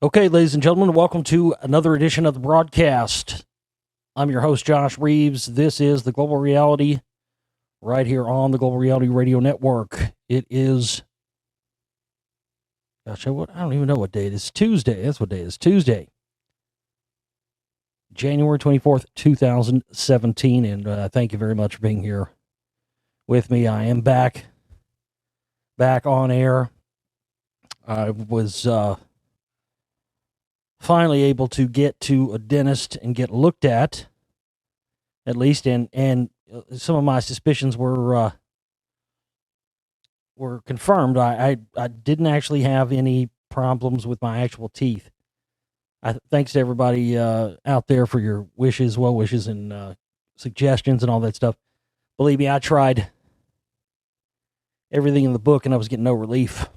Okay, ladies and gentlemen, welcome to another edition of the broadcast. I'm your host, Josh Reeves. This is the Global Reality right here on the Global Reality Radio Network. It is, I don't even know what day it is. Tuesday. That's what day it is. Tuesday, January 24th, 2017. And thank you very much for being here with me. I am back on air. I was finally able to get to a dentist and get looked at least, and some of my suspicions were confirmed. I didn't actually have any problems with my actual teeth. Thanks to everybody out there for your wishes, well wishes, and suggestions and all that stuff. Believe me, I tried everything in the book, and I was getting no relief.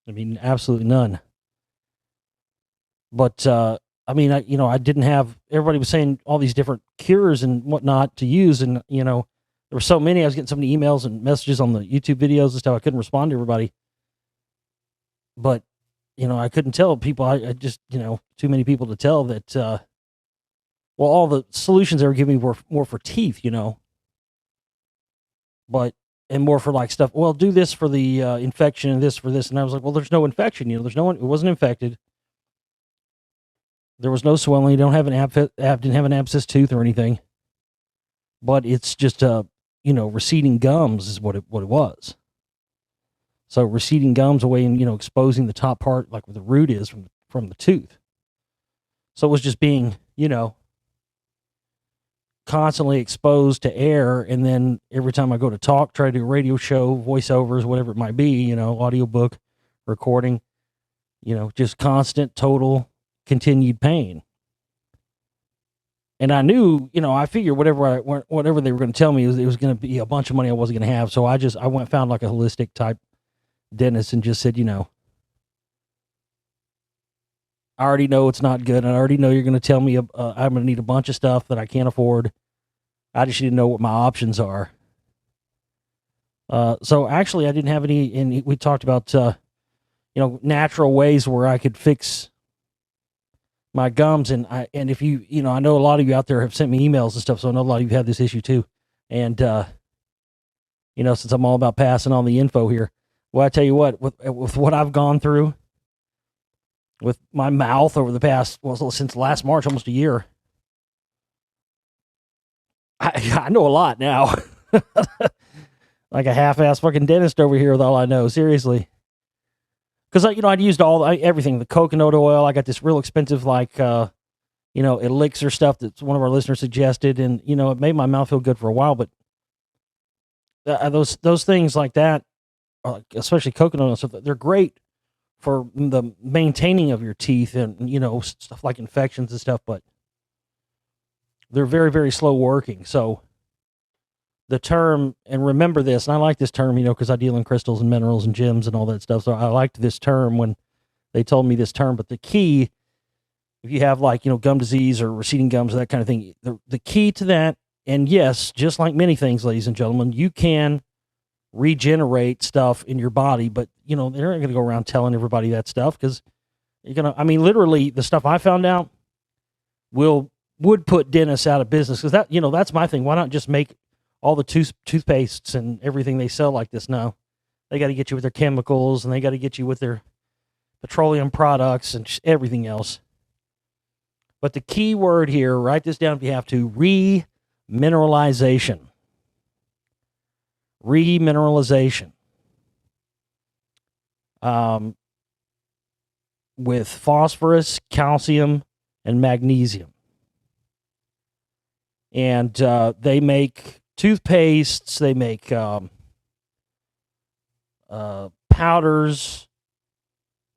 I mean, absolutely none. But I mean, I didn't have. Everybody was saying all these different cures and whatnot to use, and there were so many. I was getting so many emails and messages on the YouTube videos and stuff. I couldn't respond to everybody. But I couldn't tell people. I just too many people to tell that. Well, all the solutions they were giving me were more for teeth, but and more for like stuff. Well, do this for the infection and this for this, and I was like, well, there's no infection. There's no one. It wasn't infected. There was no swelling. You don't have didn't have an abscess tooth or anything. But it's just receding gums is what it was. So receding gums away and exposing the top part like where the root is from the tooth. So it was just being constantly exposed to air, and then every time I go to talk, try to do a radio show, voiceovers, whatever it might be, audiobook, recording, just constant, total, continued pain. And I knew, I figured whatever they were going to tell me it was going to be a bunch of money I wasn't going to have. So I went and found like a holistic type dentist and just said, I already know it's not good. I already know you're going to tell me I'm going to need a bunch of stuff that I can't afford. I just didn't know what my options are. So actually I didn't have any, and we talked about, natural ways where I could fix my gums. And if you, I know a lot of you out there have sent me emails and stuff, so I know a lot of you have this issue too. And, since I'm all about passing on the info here, well, I tell you what, with what I've gone through with my mouth over the past, since last March, almost a year, I know a lot now. Like a half-ass fucking dentist over here with all I know, seriously. Because I'd used everything, the coconut oil. I got this real expensive elixir stuff that one of our listeners suggested, and it made my mouth feel good for a while. But those things like that, especially coconut and stuff, they're great for the maintaining of your teeth and stuff like infections and stuff. But they're very, very slow working. So the term, and remember this, and I like this term, because I deal in crystals and minerals and gems and all that stuff. So I liked this term when they told me this term. But the key, if you have gum disease or receding gums or that kind of thing, the key to that, and yes, just like many things, ladies and gentlemen, you can regenerate stuff in your body, but they're not going to go around telling everybody that stuff, because literally the stuff I found out would put dentists out of business, because that's my thing. Why not just make all the toothpastes and everything they sell like this? No, they got to get you with their chemicals, and they got to get you with their petroleum products and everything else. But the key word here, write this down if you have to: remineralization. Remineralization. With phosphorus, calcium, and magnesium. And they make toothpastes, they make powders,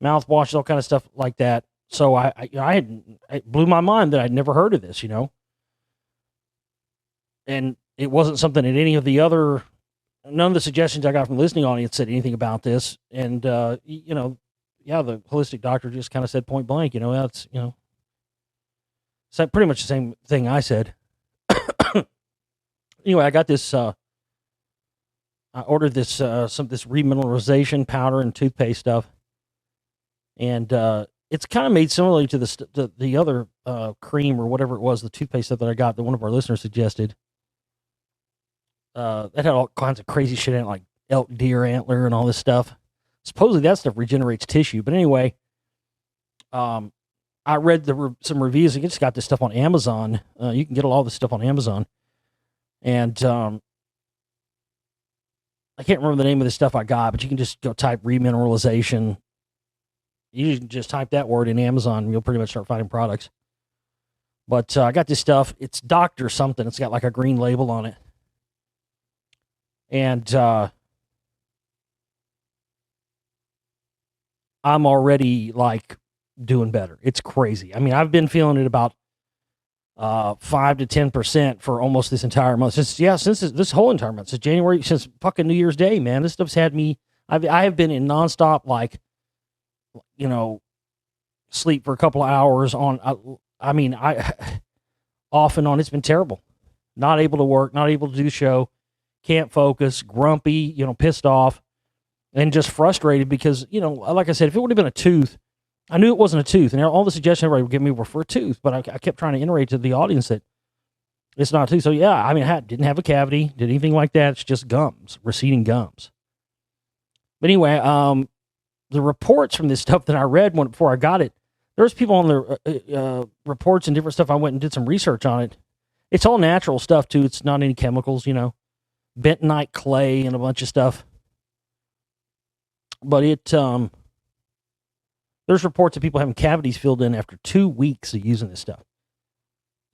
mouthwashes, all kind of stuff like that. So it blew my mind that I'd never heard of this, and it wasn't something that none of the suggestions I got from the listening audience said anything about this. And the holistic doctor just kind of said point blank, that's pretty much the same thing I said. Anyway, I got this. I ordered this remineralization powder and toothpaste stuff, and it's kind of made similarly to the other cream or whatever it was, the toothpaste stuff that I got that one of our listeners suggested. That had all kinds of crazy shit in it, like elk deer antler and all this stuff. Supposedly that stuff regenerates tissue. But anyway, I read some reviews. I just got this stuff on Amazon. You can get all this stuff on Amazon. And I can't remember the name of the stuff I got, but you can just go type remineralization. You can just type that word in Amazon and you'll pretty much start finding products. But I got this stuff. It's Dr. something. It's got like a green label on it. And I'm already like doing better. It's crazy. I mean, I've been feeling it about 5 to 10% for almost this entire month. Since this whole entire month, since January, since fucking New Year's Day, man. This stuff's had me. I have been in nonstop, like, sleep for a couple of hours on. I off and on. It's been terrible. Not able to work. Not able to do the show. Can't focus. Grumpy. Pissed off, and just frustrated because like I said, if it would have been a tooth. I knew it wasn't a tooth, and all the suggestions everybody would give me were for a tooth, but I kept trying to iterate to the audience that it's not a tooth. So, yeah, I mean, I didn't have a cavity, did anything like that. It's just gums, receding gums. But anyway, the reports from this stuff that I read before I got it, there was people on their reports and different stuff. I went and did some research on it. It's all natural stuff, too. It's not any chemicals, bentonite clay and a bunch of stuff. But there's reports of people having cavities filled in after 2 weeks of using this stuff.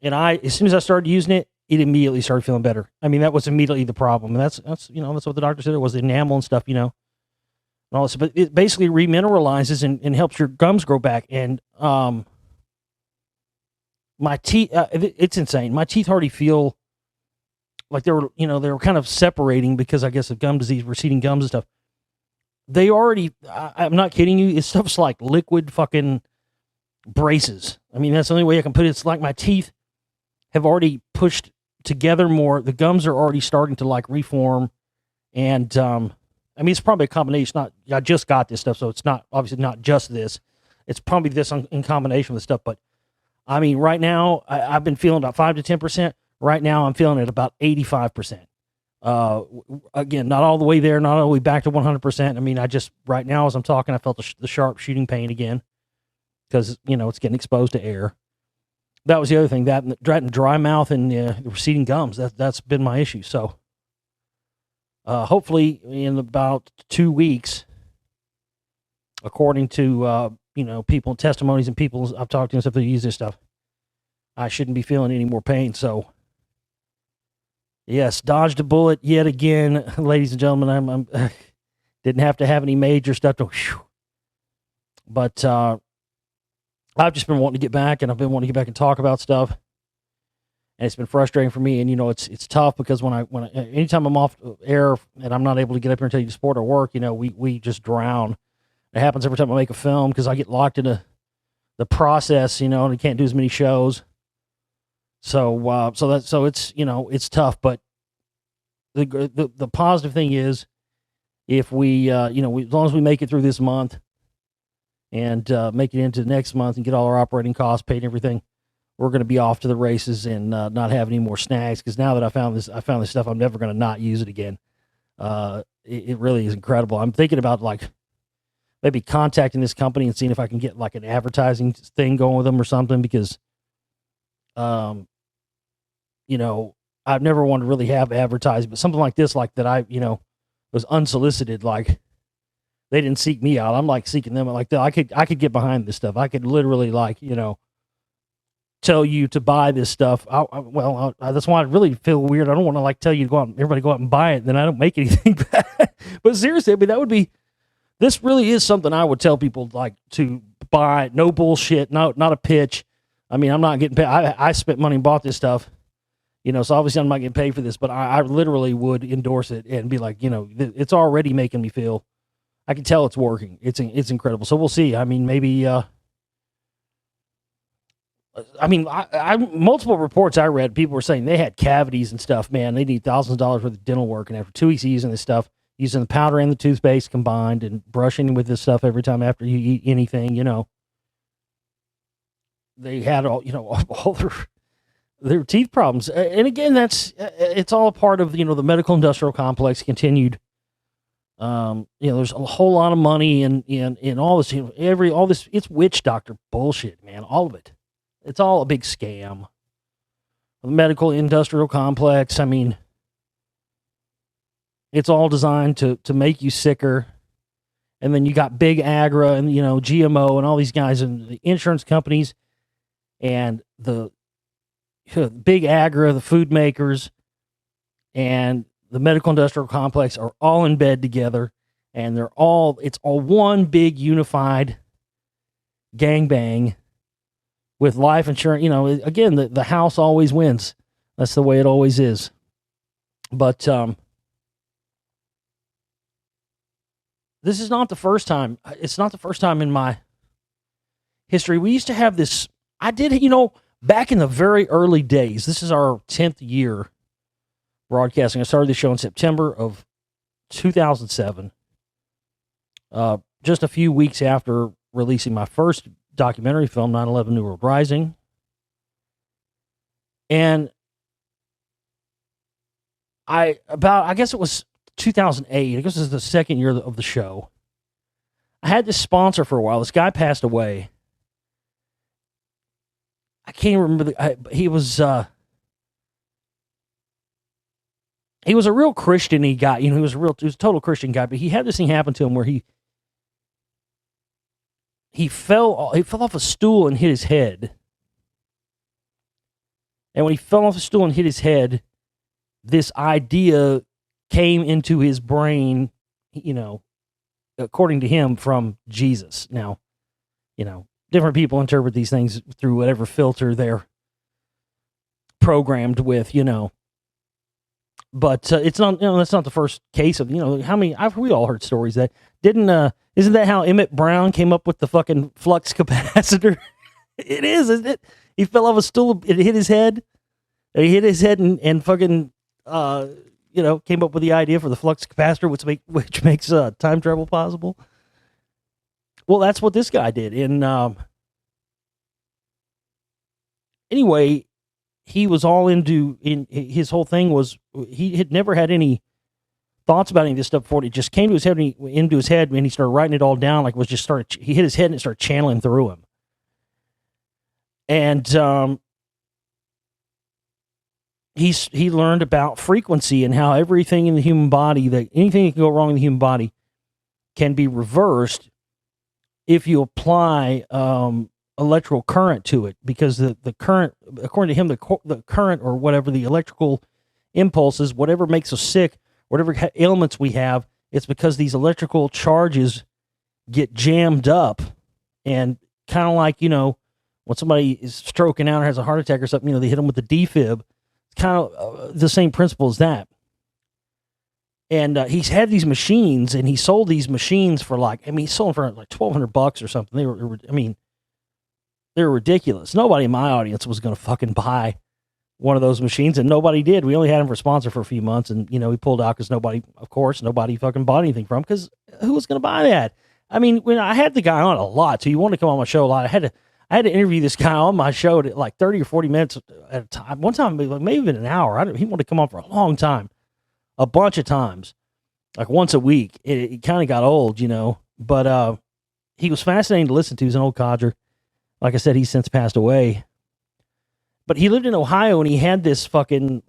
And as soon as I started using it, it immediately started feeling better. I mean, that was immediately the problem. And that's what the doctor said. It was the enamel and stuff, and all this. But it basically remineralizes and helps your gums grow back. And my teeth, it's insane. My teeth already feel like they were kind of separating because I guess of gum disease, receding gums and stuff. They already, I'm not kidding you, it's stuff's like liquid fucking braces. I mean, that's the only way I can put it. It's like my teeth have already pushed together more. The gums are already starting to like reform. And, I mean, it's probably a combination. I just got this stuff, so it's not, obviously not just this. It's probably this in combination with stuff. But, I mean, right now, I've been feeling about 5 to 10%. Right now, I'm feeling at about 85%. Again, not all the way there, not all the way back to 100%. I mean, right now as I'm talking, I felt the sharp shooting pain again because, it's getting exposed to air. That was the other thing, that dry mouth and the receding gums, that's been my issue. So, hopefully in about 2 weeks, according to, people, testimonies and people I've talked to and stuff that use this stuff, I shouldn't be feeling any more pain. So, yes, dodged a bullet yet again, ladies and gentlemen. I'm didn't have to have any major stuff but I've just been wanting to get back, and I've been wanting to get back and talk about stuff, and it's been frustrating for me. And it's tough because anytime I'm off air and I'm not able to get up here and tell you sport or work, we just drown. It happens every time I make a film because I get locked into the process, and I can't do as many shows. So it's it's tough, but the positive thing is if we as long as we make it through this month and make it into next month and get all our operating costs paid and everything, we're going to be off to the races and not have any more snags. Because now that I found this stuff, I'm never going to not use it again. It really is incredible. I'm thinking about like maybe contacting this company and seeing if I can get like an advertising thing going with them or something because I've never wanted to really have advertising, but something like this, like that I, was unsolicited, like they didn't seek me out. I'm like seeking them. Like I could get behind this stuff. I could literally tell you to buy this stuff. That's why I really feel weird. I don't want to like tell you to everybody go out and buy it. And then I don't make anything back. But seriously, I mean, this really is something I would tell people like to buy. No bullshit. Not a pitch. I mean, I'm not getting paid. I spent money and bought this stuff. So obviously I'm not getting paid for this, but I literally would endorse it and be like, it's already making me feel, I can tell it's working. It's incredible. So we'll see. I mean, maybe, multiple reports I read, people were saying they had cavities and stuff, man. They need thousands of dollars worth of dental work. And after 2 weeks of using this stuff, using the powder and the toothpaste combined and brushing with this stuff every time after you eat anything, they had all, all their teeth problems. And again, it's all a part of, the medical industrial complex continued. There's a whole lot of money in all this, all this, it's witch doctor bullshit, man. All of it. It's all a big scam. The medical industrial complex. I mean, it's all designed to make you sicker. And then you got big agra and, GMO and all these guys and the insurance companies and the big agra, the food makers and the medical industrial complex are all in bed together, and it's all one big unified gangbang with life insurance. Again, the house always wins. That's the way it always is. But this is not the first time. It's not the first time in my history. We used to have this. I did, back in the very early days. This is our 10th year broadcasting. I started the show in September of 2007. Just a few weeks after releasing my first documentary film, 9/11 New World Rising. And I guess it was 2008. I guess this is the second year of the show. I had this sponsor for a while. This guy passed away. I can't remember. He was a real Christian-y guy. He was a total Christian guy, but he had this thing happen to him where he fell off a stool and hit his head. And when he fell off the stool and hit his head, this idea came into his brain, according to him, from Jesus. Now, different people interpret these things through whatever filter they're programmed with, But it's not, that's not the first case of, we all heard stories that isn't that how Emmett Brown came up with the fucking flux capacitor? It is, isn't it? He fell off a stool, it hit his head. He hit his head and fucking, came up with the idea for the flux capacitor, which makes time travel possible. Well, that's what this guy did. And anyway, he was all his whole thing was, he had never had any thoughts about any of this stuff before. It just came to his head, and he started writing it all down. He hit his head and it started channeling through him. And he learned about frequency and how everything in the human body, that anything that can go wrong in the human body can be reversed if you apply electrical current to it, because the current, according to him, the current or whatever, the electrical impulses, whatever makes us sick, whatever ailments we have, it's because these electrical charges get jammed up. And kind of like, when somebody is stroking out or has a heart attack or something, they hit them with the defib. It's kind of the same principle as that. And he's had these machines, and he sold these machines for he sold them for like $1,200 or something. They were ridiculous. Nobody in my audience was going to fucking buy one of those machines, and nobody did. We only had him for sponsor for a few months, and he pulled out because nobody fucking bought anything from him, because who was going to buy that? I mean, when I had the guy on a lot, so you wanted to come on my show a lot. I had to interview this guy on my show at like 30 or 40 minutes at a time. One time, maybe even an hour. He wanted to come on for a long time, a bunch of times, like once a week. It kind of got old, but he was fascinating to listen to. He's an old codger. Like I said, he's since passed away. But he lived in Ohio, and he had this fucking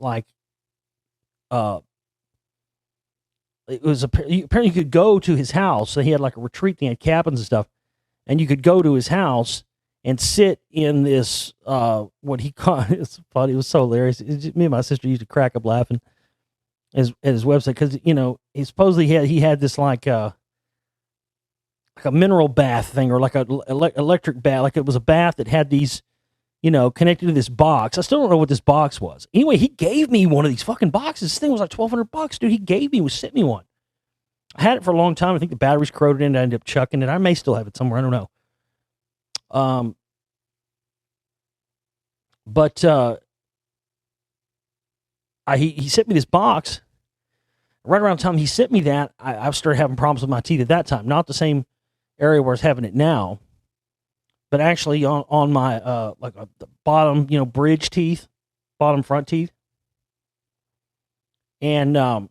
it was apparently you could go to his house. So he had like a retreat thing, had cabins and stuff, and you could go to his house and sit in this what he called, it's funny, it was so hilarious. Me and my sister used to crack up laughing at his website, because he supposedly he had this like a mineral bath thing, or like a electric bath, like it was a bath that had these connected to this box. I still don't know what this box was. Anyway, he gave me one of these fucking boxes. This thing was like $1,200, dude. He sent me one. I had it for a long time. I think the batteries corroded in, and I ended up chucking it. I may still have it somewhere. I don't know. But he sent me this box. Right around the time he sent me that, I started having problems with my teeth at that time. Not the same area where I was having it now, but actually on my the bottom, bridge teeth, bottom front teeth, and it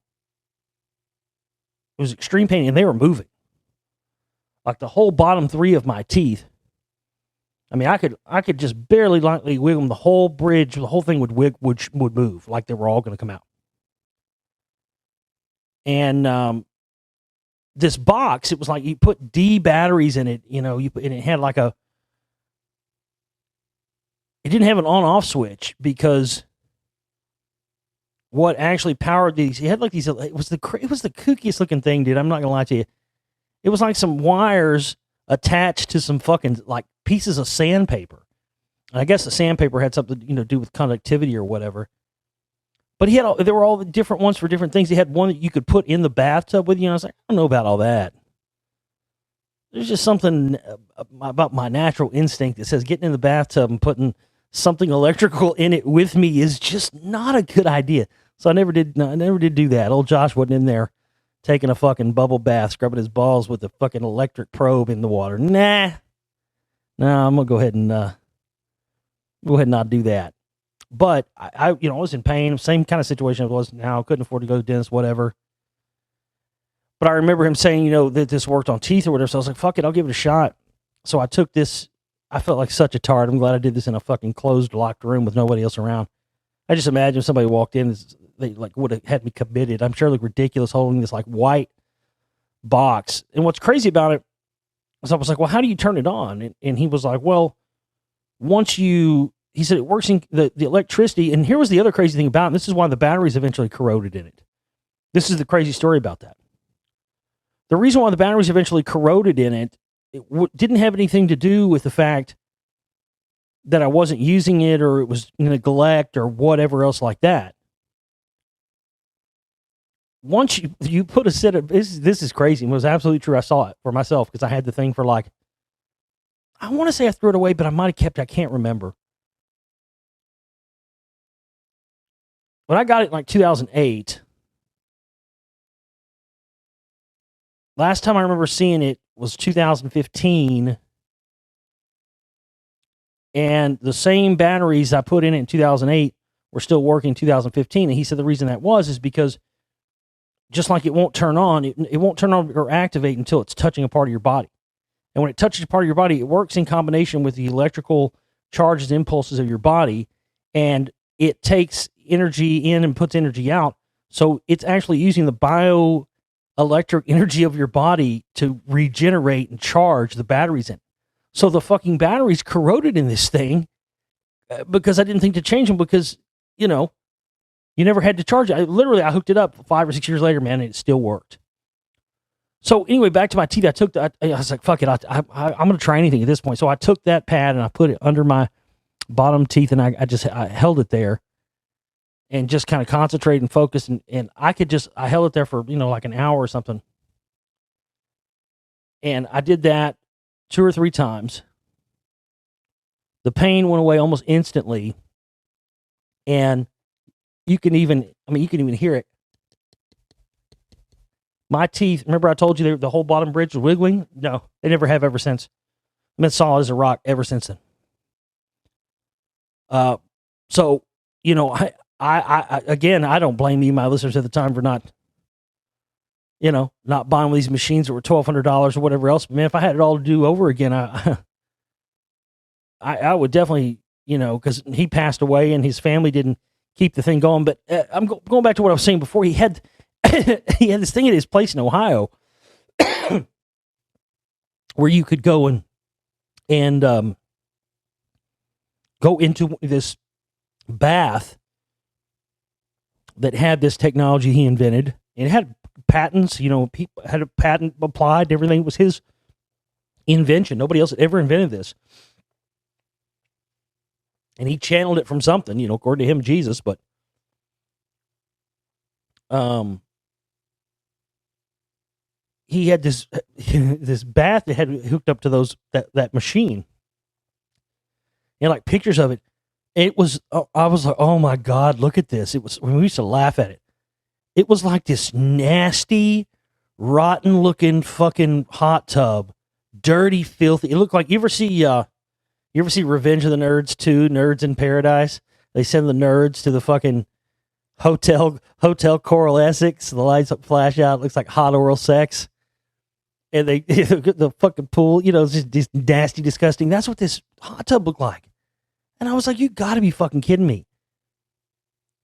was extreme pain, and they were moving, like the whole bottom three of my teeth. I mean, I could just barely lightly wiggle them. The whole bridge, the whole thing would move, like they were all going to come out. And this box, it was like you put D batteries in it, and it had like it didn't have an on-off switch, because what actually powered these, it had like these, it was the kookiest looking thing, dude. I'm not gonna lie to you. It was like some wires attached to some fucking like pieces of sandpaper. And I guess the sandpaper had something to do with conductivity or whatever. But there were all the different ones for different things. He had one that you could put in the bathtub with you. And I was like, I don't know about all that. There's just something about my natural instinct that says getting in the bathtub and putting something electrical in it with me is just not a good idea. So I never did do that. Old Josh wasn't in there taking a fucking bubble bath, scrubbing his balls with a fucking electric probe in the water. Nah, I'm gonna go ahead and not do that. But I was in pain, same kind of situation I was now. Couldn't afford to go to the dentist, whatever. But I remember him saying, that this worked on teeth or whatever. So I was like, fuck it, I'll give it a shot. So I took this. I felt like such a tard. I'm glad I did this in a fucking closed, locked room with nobody else around. I just imagine if somebody walked in, they like would have had me committed. I'm sure it looked ridiculous holding this like white box. And what's crazy about it is I was like, well, how do you turn it on? And he was like, well, he said it works in the electricity. And here was the other crazy thing about it. And this is why the batteries eventually corroded in it. This is the crazy story about that. The reason why the batteries eventually corroded in it, didn't have anything to do with the fact that I wasn't using it or it was neglect or whatever else like that. Once you put a set of, this is crazy. It was absolutely true. I saw it for myself because I had the thing for like, I want to say I threw it away, but I might have kept it. I can't remember. When I got it in like 2008, last time I remember seeing it was 2015, and the same batteries I put in it in 2008 were still working in 2015. And he said the reason that is because just like it won't turn on, it won't turn on or activate until it's touching a part of your body. And when it touches a part of your body, it works in combination with the electrical charges, impulses of your body, and it takes energy in and puts energy out. So it's actually using the bioelectric energy of your body to regenerate and charge the batteries in. So the fucking batteries corroded in this thing because I didn't think to change them because, you never had to charge it. I hooked it up 5 or 6 years later, man, and it still worked. So anyway, back to my teeth. I was like, fuck it. I'm going to try anything at this point. So I took that pad and I put it under my bottom teeth and I held it there and just kind of concentrated and focused. And I held it there for, like an hour or something. And I did that 2 or 3 times. The pain went away almost instantly. And you can even hear it. My teeth, remember I told you the whole bottom bridge was wiggling? No, they never have ever since. I've been solid as a rock ever since then. So, I again, I don't blame you, my listeners at the time, for not buying one of these machines that were $1,200 or whatever else. But man, if I had it all to do over again, I would definitely, because he passed away and his family didn't keep the thing going. But I'm going back to what I was saying before. He had this thing at his place in Ohio where you could go and go into this bath that had this technology he invented. It had patents, people had a patent applied, everything. It was his invention. Nobody else had ever invented this. And he channeled it from something, according to him, Jesus, but he had this this bath that had hooked up to that machine. And like pictures of it. It was, I was like, oh my God, look at this. It was, we used to laugh at it. It was like this nasty, rotten looking fucking hot tub. Dirty, filthy. It looked like, you ever see You ever see Revenge of the Nerds 2, Nerds in Paradise? They send the nerds to the fucking Hotel Coral Essex. The lights up, flash out. It looks like hot oral sex. And they the fucking pool, it's just nasty, disgusting. That's what this hot tub looked like. And I was like, you got to be fucking kidding me.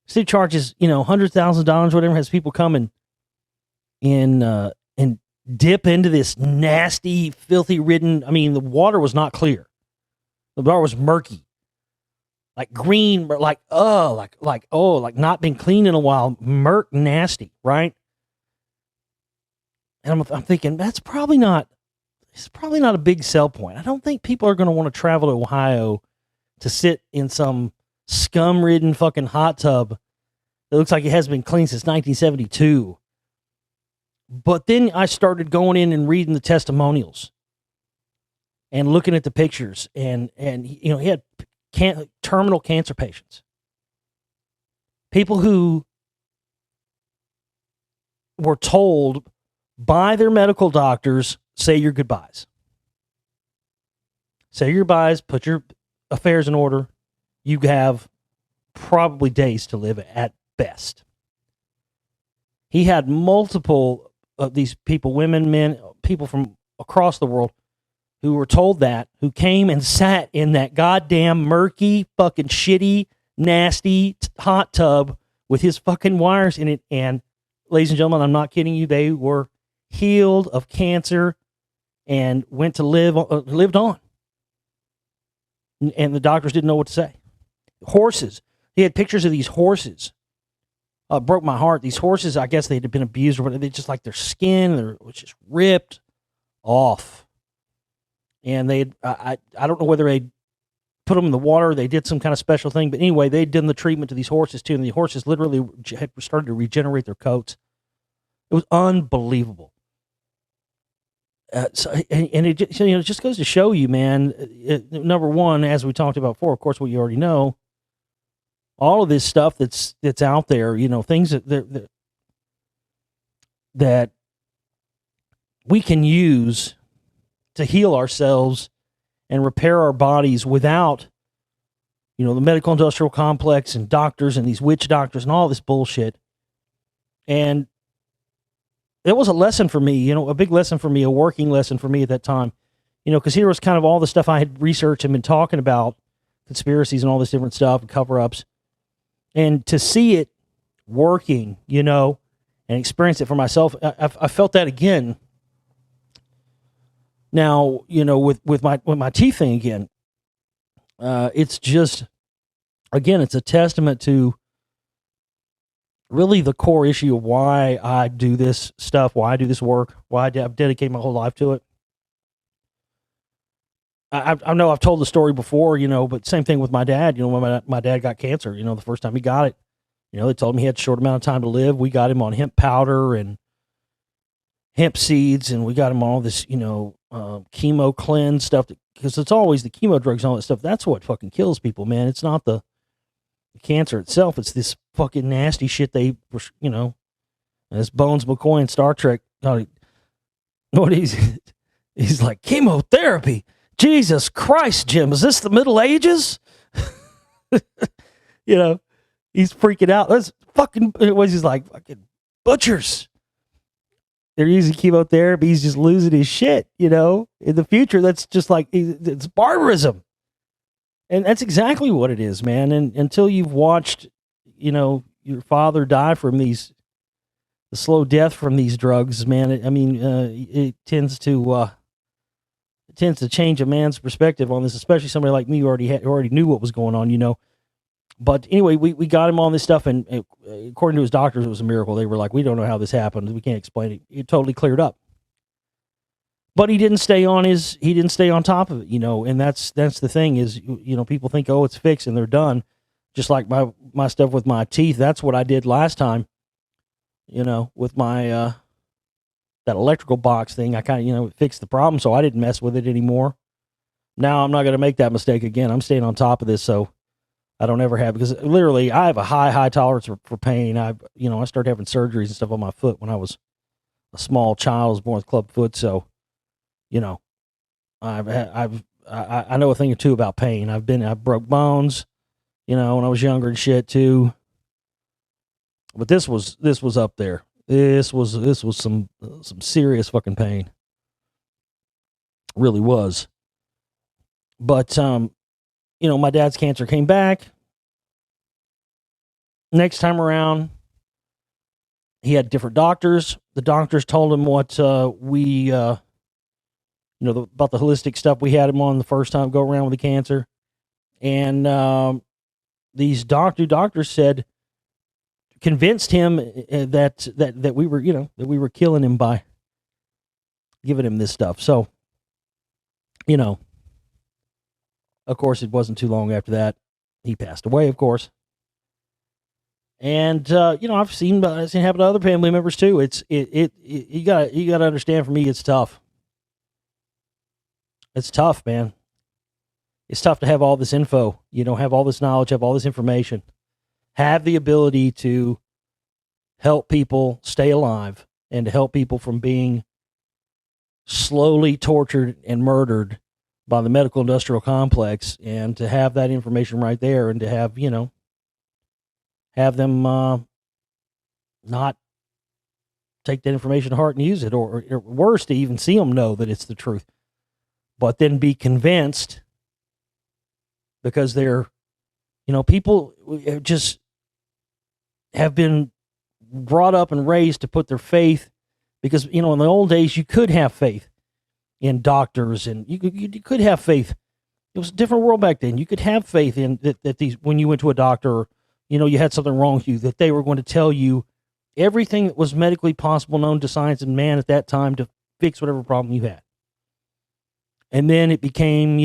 City charges, $100,000, whatever, has people come and dip into this nasty, filthy ridden. I mean, the water was not clear. The water was murky. Like green, like not been cleaned in a while. Murk nasty, right? And I'm thinking, it's probably not a big sell point. I don't think people are going to want to travel to Ohio to sit in some scum-ridden fucking hot tub that looks like it hasn't been cleaned since 1972. But then I started going in and reading the testimonials and looking at the pictures, and he had terminal cancer patients, people who were told by their medical doctors, say your goodbyes. Say your goodbyes, put your affairs in order. You have probably days to live at best. He had multiple of these people, women, men, people from across the world who were told that, who came and sat in that goddamn murky, fucking shitty, nasty hot tub with his fucking wires in it. And ladies and gentlemen, I'm not kidding you. They were healed of cancer and went to lived on. And the doctors didn't know what to say. Horses. He had pictures of these horses. Broke my heart. These horses, I guess they'd been abused or whatever. They just like their skin, was just ripped off. And I don't know whether they put them in the water, they did some kind of special thing, but anyway, they'd done the treatment to these horses too, and the horses literally had started to regenerate their coats. It was unbelievable. It just goes to show you, man. Number one, as we talked about before, of course, what you already know, all of this stuff that's out there, things that we can use to heal ourselves and repair our bodies without, the medical industrial complex and doctors and these witch doctors and all this bullshit. And it was a lesson for me, a big lesson for me, a working lesson for me at that time, because here was kind of all the stuff I had researched and been talking about, conspiracies and all this different stuff and cover-ups. And to see it working, and experience it for myself, I felt that again. Now, with my teeth thing again, it's just, again, it's a testament to really the core issue of why I do this stuff, why I do this work, why I've dedicated my whole life to it. I know I've told the story before, but same thing with my dad. When my dad got cancer, the first time he got it, they told him he had a short amount of time to live. We got him on hemp powder and hemp seeds, and we got him on all this, chemo cleanse stuff, because it's always the chemo drugs and all that stuff. That's what fucking kills people, man. It's not the cancer itself. It's this fucking nasty shit they, as Bones McCoy in Star Trek, what he's like, chemotherapy. Jesus Christ, Jim, is this the Middle Ages? He's freaking out. That's fucking, he's like, fucking butchers. They're using chemotherapy. He's just losing his shit, in the future. That's just like, it's barbarism. And that's exactly what it is, man. And until you've watched, your father die from the slow death from these drugs, man, it tends to change a man's perspective on this, especially somebody like me who already knew what was going on, But anyway, we got him on this stuff, and according to his doctors, it was a miracle. They were like, we don't know how this happened. We can't explain it. It totally cleared up. But he didn't stay on top of it, and that's the thing is, people think, oh, it's fixed and they're done. Just like my stuff with my teeth. That's what I did last time, with my, that electrical box thing. I kind of, fixed the problem, so I didn't mess with it anymore. Now I'm not going to make that mistake again. I'm staying on top of this, so I don't ever have, because literally I have a high tolerance for pain. I started having surgeries and stuff on my foot when I was a small child. I was born with club foot, so, I've I know a thing or two about pain. I broke bones, when I was younger and shit too. But this was up there. This was some serious fucking pain. Really was. But my dad's cancer came back. Next time around, he had different doctors. The doctors told him what we about the holistic stuff we had him on the first time go around with the cancer. And these doctors said, convinced him that we were, that we were killing him by giving him this stuff. So, of course, it wasn't too long after that he passed away, of course. And I've seen it happen to other family members too. You gotta understand. For me, it's tough. It's tough, man. It's tough to have all this info, have all this knowledge, have all this information, have the ability to help people stay alive and to help people from being slowly tortured and murdered by the medical industrial complex, and to have that information right there, and to have, have them not take that information to heart and use it, or worse, to even see them know that it's the truth, but then be convinced because they're, people just have been brought up and raised to put their faith, because, in the old days, you could have faith in doctors, and you could have faith. It was a different world back then. You could have faith in that these, when you went to a doctor, or, you had something wrong with you, that they were going to tell you everything that was medically possible known to science and man at that time to fix whatever problem you had. And then it became,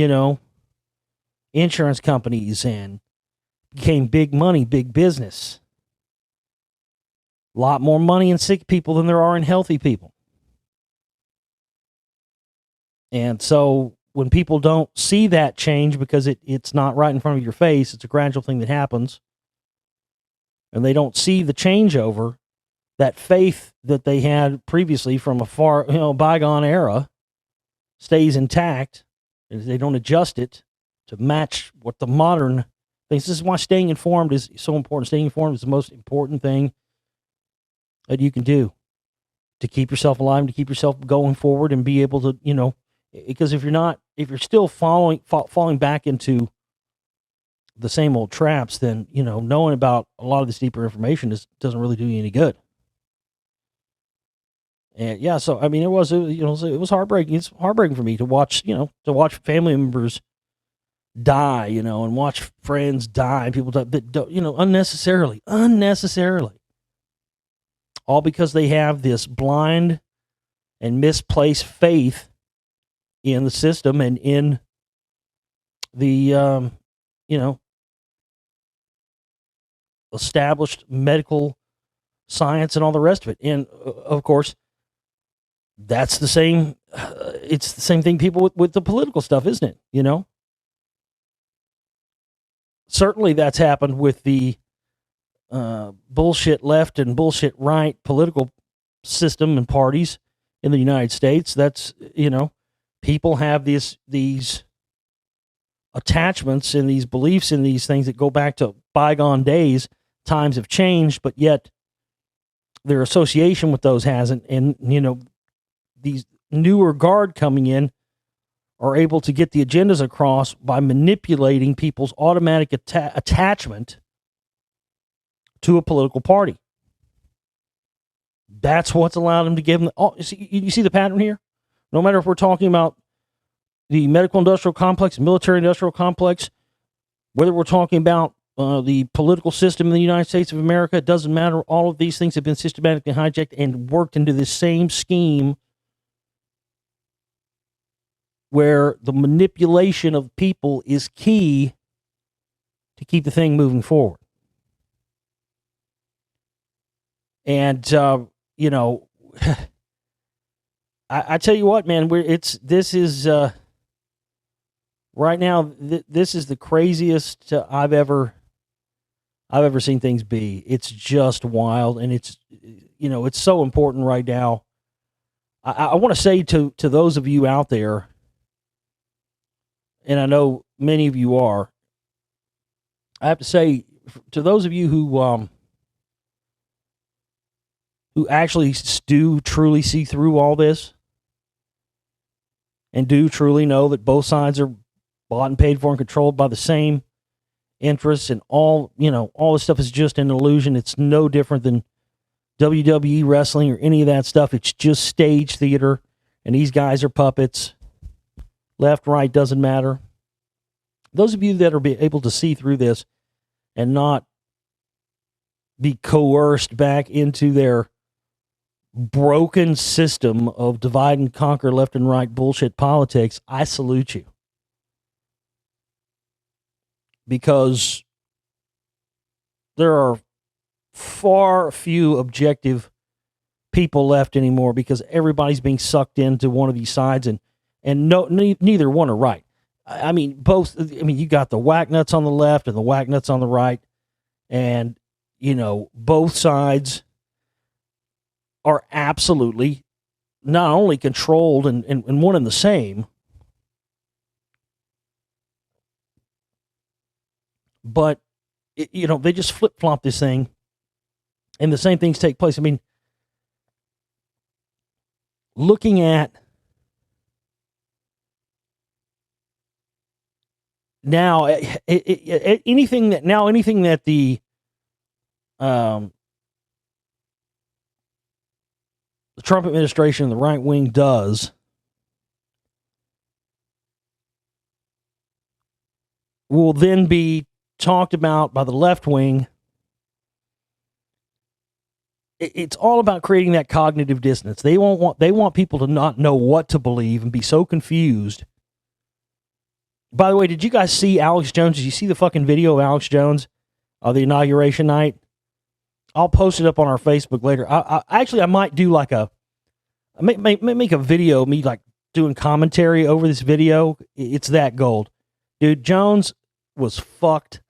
insurance companies, and became big money, big business. A lot more money in sick people than there are in healthy people. And so when people don't see that change, because it's not right in front of your face, it's a gradual thing that happens, and they don't see the changeover, that faith that they had previously from a far, bygone era stays intact, and they don't adjust it to match what the modern things. This is why staying informed is so important. Staying informed is the most important thing that you can do to keep yourself alive, to keep yourself going forward, and be able to, because if you're still falling back into the same old traps, then, knowing about a lot of this deeper information doesn't really do you any good. And yeah, so, I mean, it was heartbreaking. It's heartbreaking for me to watch family members die, and watch friends die, people die, unnecessarily, all because they have this blind and misplaced faith in the system and in the, established medical science and all the rest of it. And of course, that's the same. It's the same thing people with the political stuff, isn't it? Certainly that's happened with the bullshit left and bullshit right political system and parties in the United States. That's, people have these attachments and these beliefs in these things that go back to bygone days. Times have changed, but yet their association with those hasn't. And, these newer guard coming in are able to get the agendas across by manipulating people's automatic attachment to a political party. That's what's allowed them to give them. You see the pattern here? No matter if we're talking about the medical industrial complex, military industrial complex, whether we're talking about the political system in the United States of America, it doesn't matter. All of these things have been systematically hijacked and worked into this same scheme, where the manipulation of people is key to keep the thing moving forward. And, I tell you what, man, this is right now, this is the craziest I've ever seen things be. It's just wild. And it's so important right now. I want to say to those of you out there and I know many of you are, I have to say, to those of you who actually do truly see through all this and do truly know that both sides are bought and paid for and controlled by the same interests, and all this stuff is just an illusion. It's no different than WWE wrestling or any of that stuff. It's just stage theater, and these guys are puppets. Left, right, doesn't matter. Those of you that are able to see through this and not be coerced back into their broken system of divide and conquer, left and right bullshit politics, I salute you. Because there are far few objective people left anymore, because everybody's being sucked into one of these sides, and neither one are right. I mean, both. I mean, you got the whack nuts on the left and the whack nuts on the right, and both sides are absolutely not only controlled and one and the same, but they just flip flop this thing, and the same things take place. I mean, looking at now, anything that the Trump administration and the right wing does will then be talked about by the left wing. It's all about creating that cognitive dissonance. They want people to not know what to believe and be so confused. By the way, did you guys see Alex Jones? Did you see the fucking video of Alex Jones of the inauguration night? I'll post it up on our Facebook later. I might do like make a video of me like doing commentary over this video. It's that gold. Dude, Jones was fucked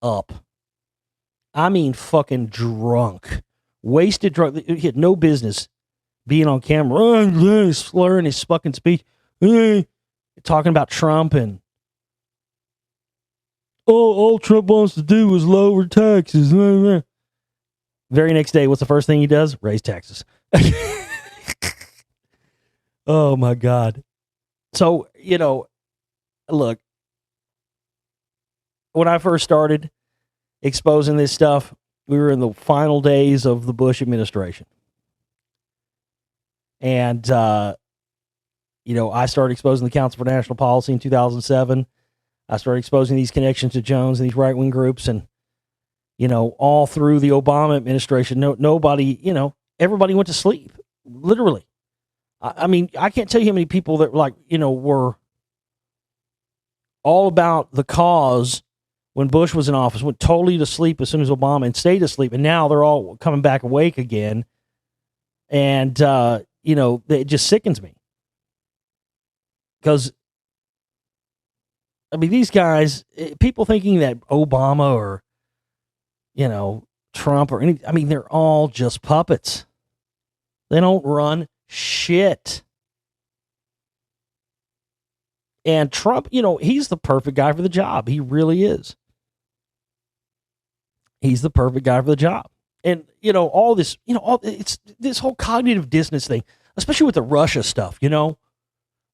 up. I mean fucking drunk. Wasted drunk. He had no business being on camera. Slurring his fucking speech. Talking about Trump, and all Trump wants to do is lower taxes. Very next day, what's the first thing he does? Raise taxes. Oh my God. So, look, when I first started exposing this stuff, we were in the final days of the Bush administration. And, I started exposing the Council for National Policy in 2007. I started exposing these connections to Jones and these right-wing groups. And, all through the Obama administration, nobody, everybody went to sleep, literally. I mean, I can't tell you how many people that were all about the cause when Bush was in office, went totally to sleep as soon as Obama, and stayed asleep. And now they're all coming back awake again. And, it just sickens me. Because, I mean, these guys, people thinking that Obama or, Trump or any, I mean, they're all just puppets. They don't run shit. And Trump, he's the perfect guy for the job. He really is. He's the perfect guy for the job. And, all this, it's this whole cognitive dissonance thing, especially with the Russia stuff,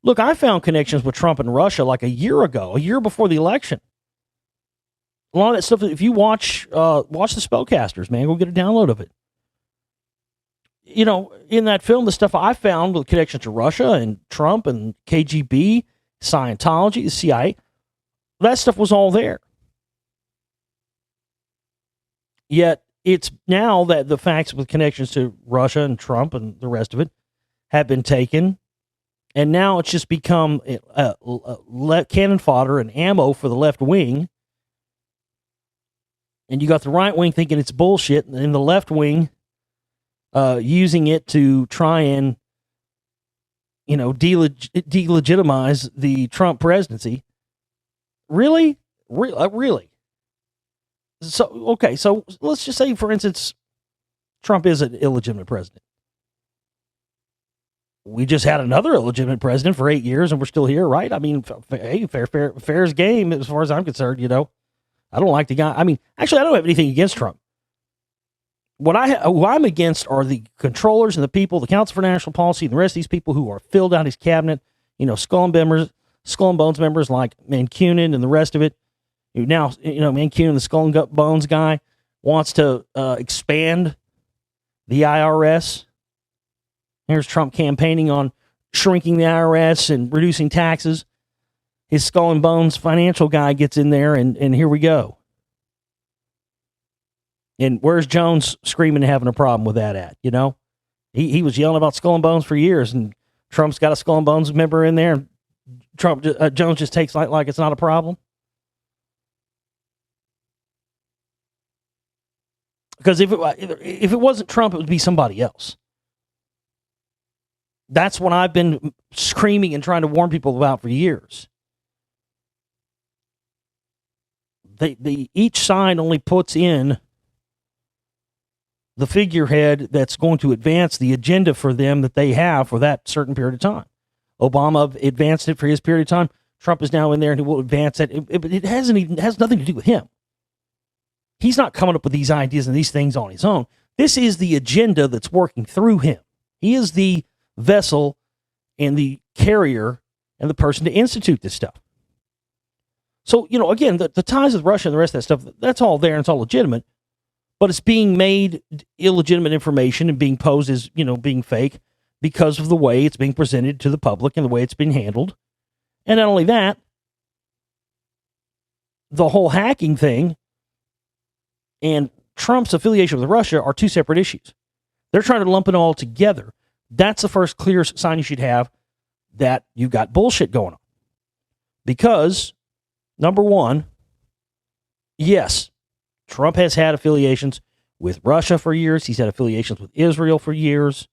Look, I found connections with Trump and Russia like a year ago, a year before the election. A lot of that stuff, if you watch the Spellcasters, man, go get a download of it. In that film, the stuff I found with connections to Russia and Trump and KGB, Scientology, the CIA, that stuff was all there. Yet it's now that the facts with connections to Russia and Trump and the rest of it have been taken, and now it's just become cannon fodder and ammo for the left wing. And you got the right wing thinking it's bullshit, and the left wing using it to try and, delegitimize the Trump presidency. Really? Really? So, okay, so let's just say, for instance, Trump is an illegitimate president. we just had another illegitimate president for 8 years and we're still here, right? I mean, hey, fair's game as far as I'm concerned, you know. I don't like the guy. I mean, actually, I don't have anything against Trump. Who I'm against are the controllers and the people, the Council for National Policy, and the rest of these people who are filled out his cabinet, you know, skull and bones members like Mancunin and the rest of it. Who now, you know, Mancunin, the skull and bones guy, wants to expand the IRS. Here's Trump campaigning on shrinking the IRS and reducing taxes. His skull and bones financial guy gets in there, and here we go. And where's Jones screaming and having a problem with that at, you know? He was yelling about skull and bones for years, and Trump's got a skull and bones member in there, and Jones just takes like it's not a problem. Because if it wasn't Trump, it would be somebody else. That's what I've been screaming and trying to warn people about for years. Each side only puts in the figurehead that's going to advance the agenda for them that they have for that certain period of time. Obama advanced it for his period of time. Trump is now in there and he will advance it. It has nothing to do with him. He's not coming up with these ideas and these things on his own. This is the agenda that's working through him. He is the vessel and the carrier and the person to institute this stuff. So, you know, again, the ties with Russia and the rest of that stuff, that's all there and it's all legitimate, but it's being made illegitimate information and being posed as, you know, being fake because of the way it's being presented to the public and the way it's being handled. And not only that, the whole hacking thing and Trump's affiliation with Russia are two separate issues. They're trying to lump it all together. That's the first clear sign you should have that you've got bullshit going on. Because, number one, yes, Trump has had affiliations with Russia for years. He's had affiliations with Israel for years.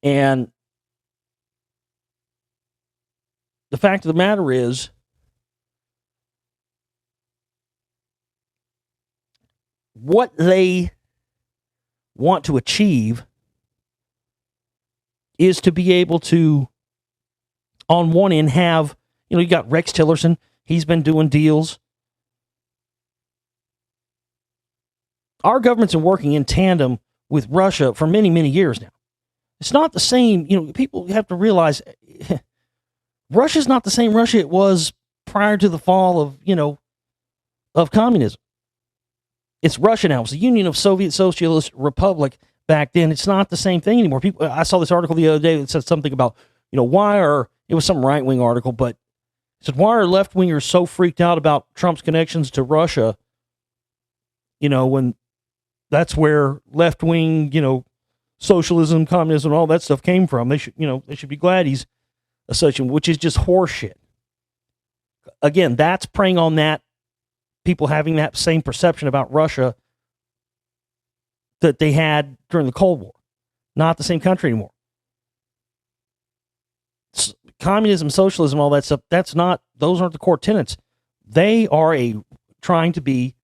And the fact of the matter is, what they want to achieve is to be able to, on one end, have, you know, you got Rex Tillerson. He's been doing deals. Our government's been working in tandem with Russia for many, many years now. It's not the same, you know, people have to realize Russia's not the same Russia it was prior to the fall of, you know, of communism. It's Russia now. It's the Union of Soviet Socialist Republic back then. It's not the same thing anymore. I saw this article the other day that said something about, you know, it was some right-wing article, but it said, why are left-wingers so freaked out about Trump's connections to Russia? You know, when that's where left-wing, you know, socialism, communism, all that stuff came from. They should be glad he's associated, which is just horseshit. Again, that's preying on that, people having that same perception about Russia that they had during the Cold War. Not the same country anymore. Communism, socialism, all that stuff, those aren't the core tenets. They are trying to be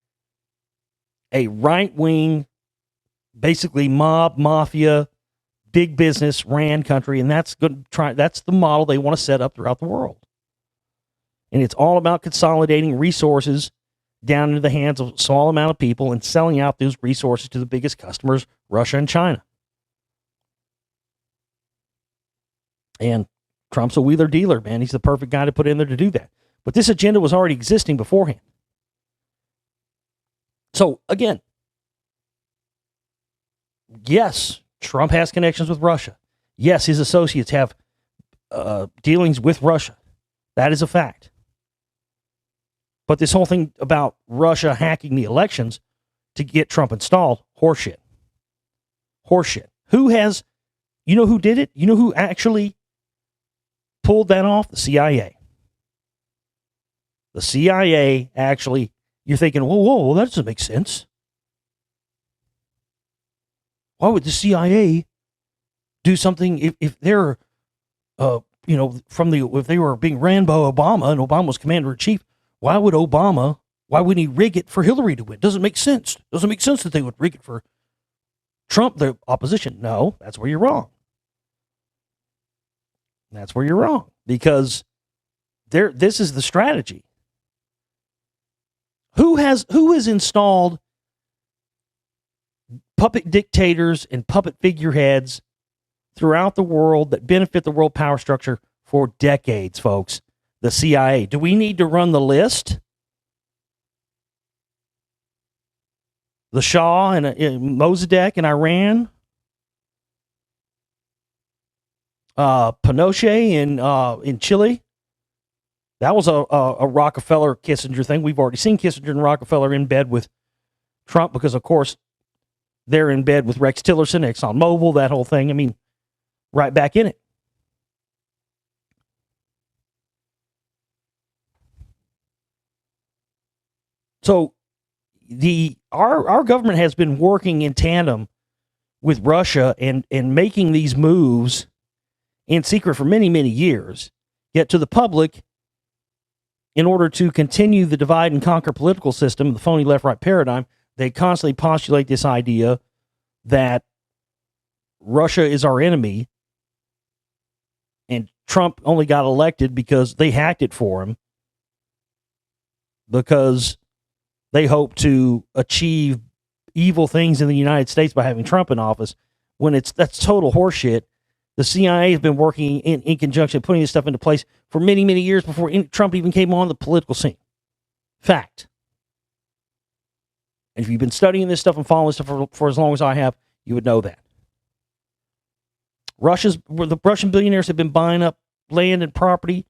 a right-wing, basically mafia, big business ran country, and that's the model they want to set up throughout the world. And it's all about consolidating resources down into the hands of a small amount of people and selling out those resources to the biggest customers, Russia and China. And Trump's a wheeler dealer, man. He's the perfect guy to put in there to do that. But this agenda was already existing beforehand. So, again, yes, Trump has connections with Russia. Yes, his associates have dealings with Russia. That is a fact. But this whole thing about Russia hacking the elections to get Trump installed, horseshit. Horseshit. You know who did it? You know who actually pulled that off? The CIA. The CIA actually, you're thinking, whoa, that doesn't make sense. Why would the CIA do something if they're, if they were being ran by Obama and Obama was commander-in-chief? Why wouldn't he rig it for Hillary to win? Doesn't make sense. Doesn't make sense that they would rig it for Trump, the opposition. No, that's where you're wrong. That's where you're wrong, because this is the strategy. Who has installed puppet dictators and puppet figureheads throughout the world that benefit the world power structure for decades, folks? The CIA. Do we need to run the list? The Shah and Mossadegh in Iran, Pinochet in Chile. That was a Rockefeller Kissinger thing. We've already seen Kissinger and Rockefeller in bed with Trump because, of course, they're in bed with Rex Tillerson, ExxonMobil, that whole thing. I mean, right back in it. So our government has been working in tandem with Russia and making these moves in secret for many, many years. Yet to the public, in order to continue the divide and conquer political system, the phony left-right paradigm, they constantly postulate this idea that Russia is our enemy and Trump only got elected because they hacked it for him, because they hope to achieve evil things in the United States by having Trump in office, when that's total horseshit. The CIA has been working in conjunction, putting this stuff into place for many, many years before Trump even came on the political scene. Fact. And if you've been studying this stuff and following this stuff for as long as I have, you would know that. The Russian billionaires have been buying up land and property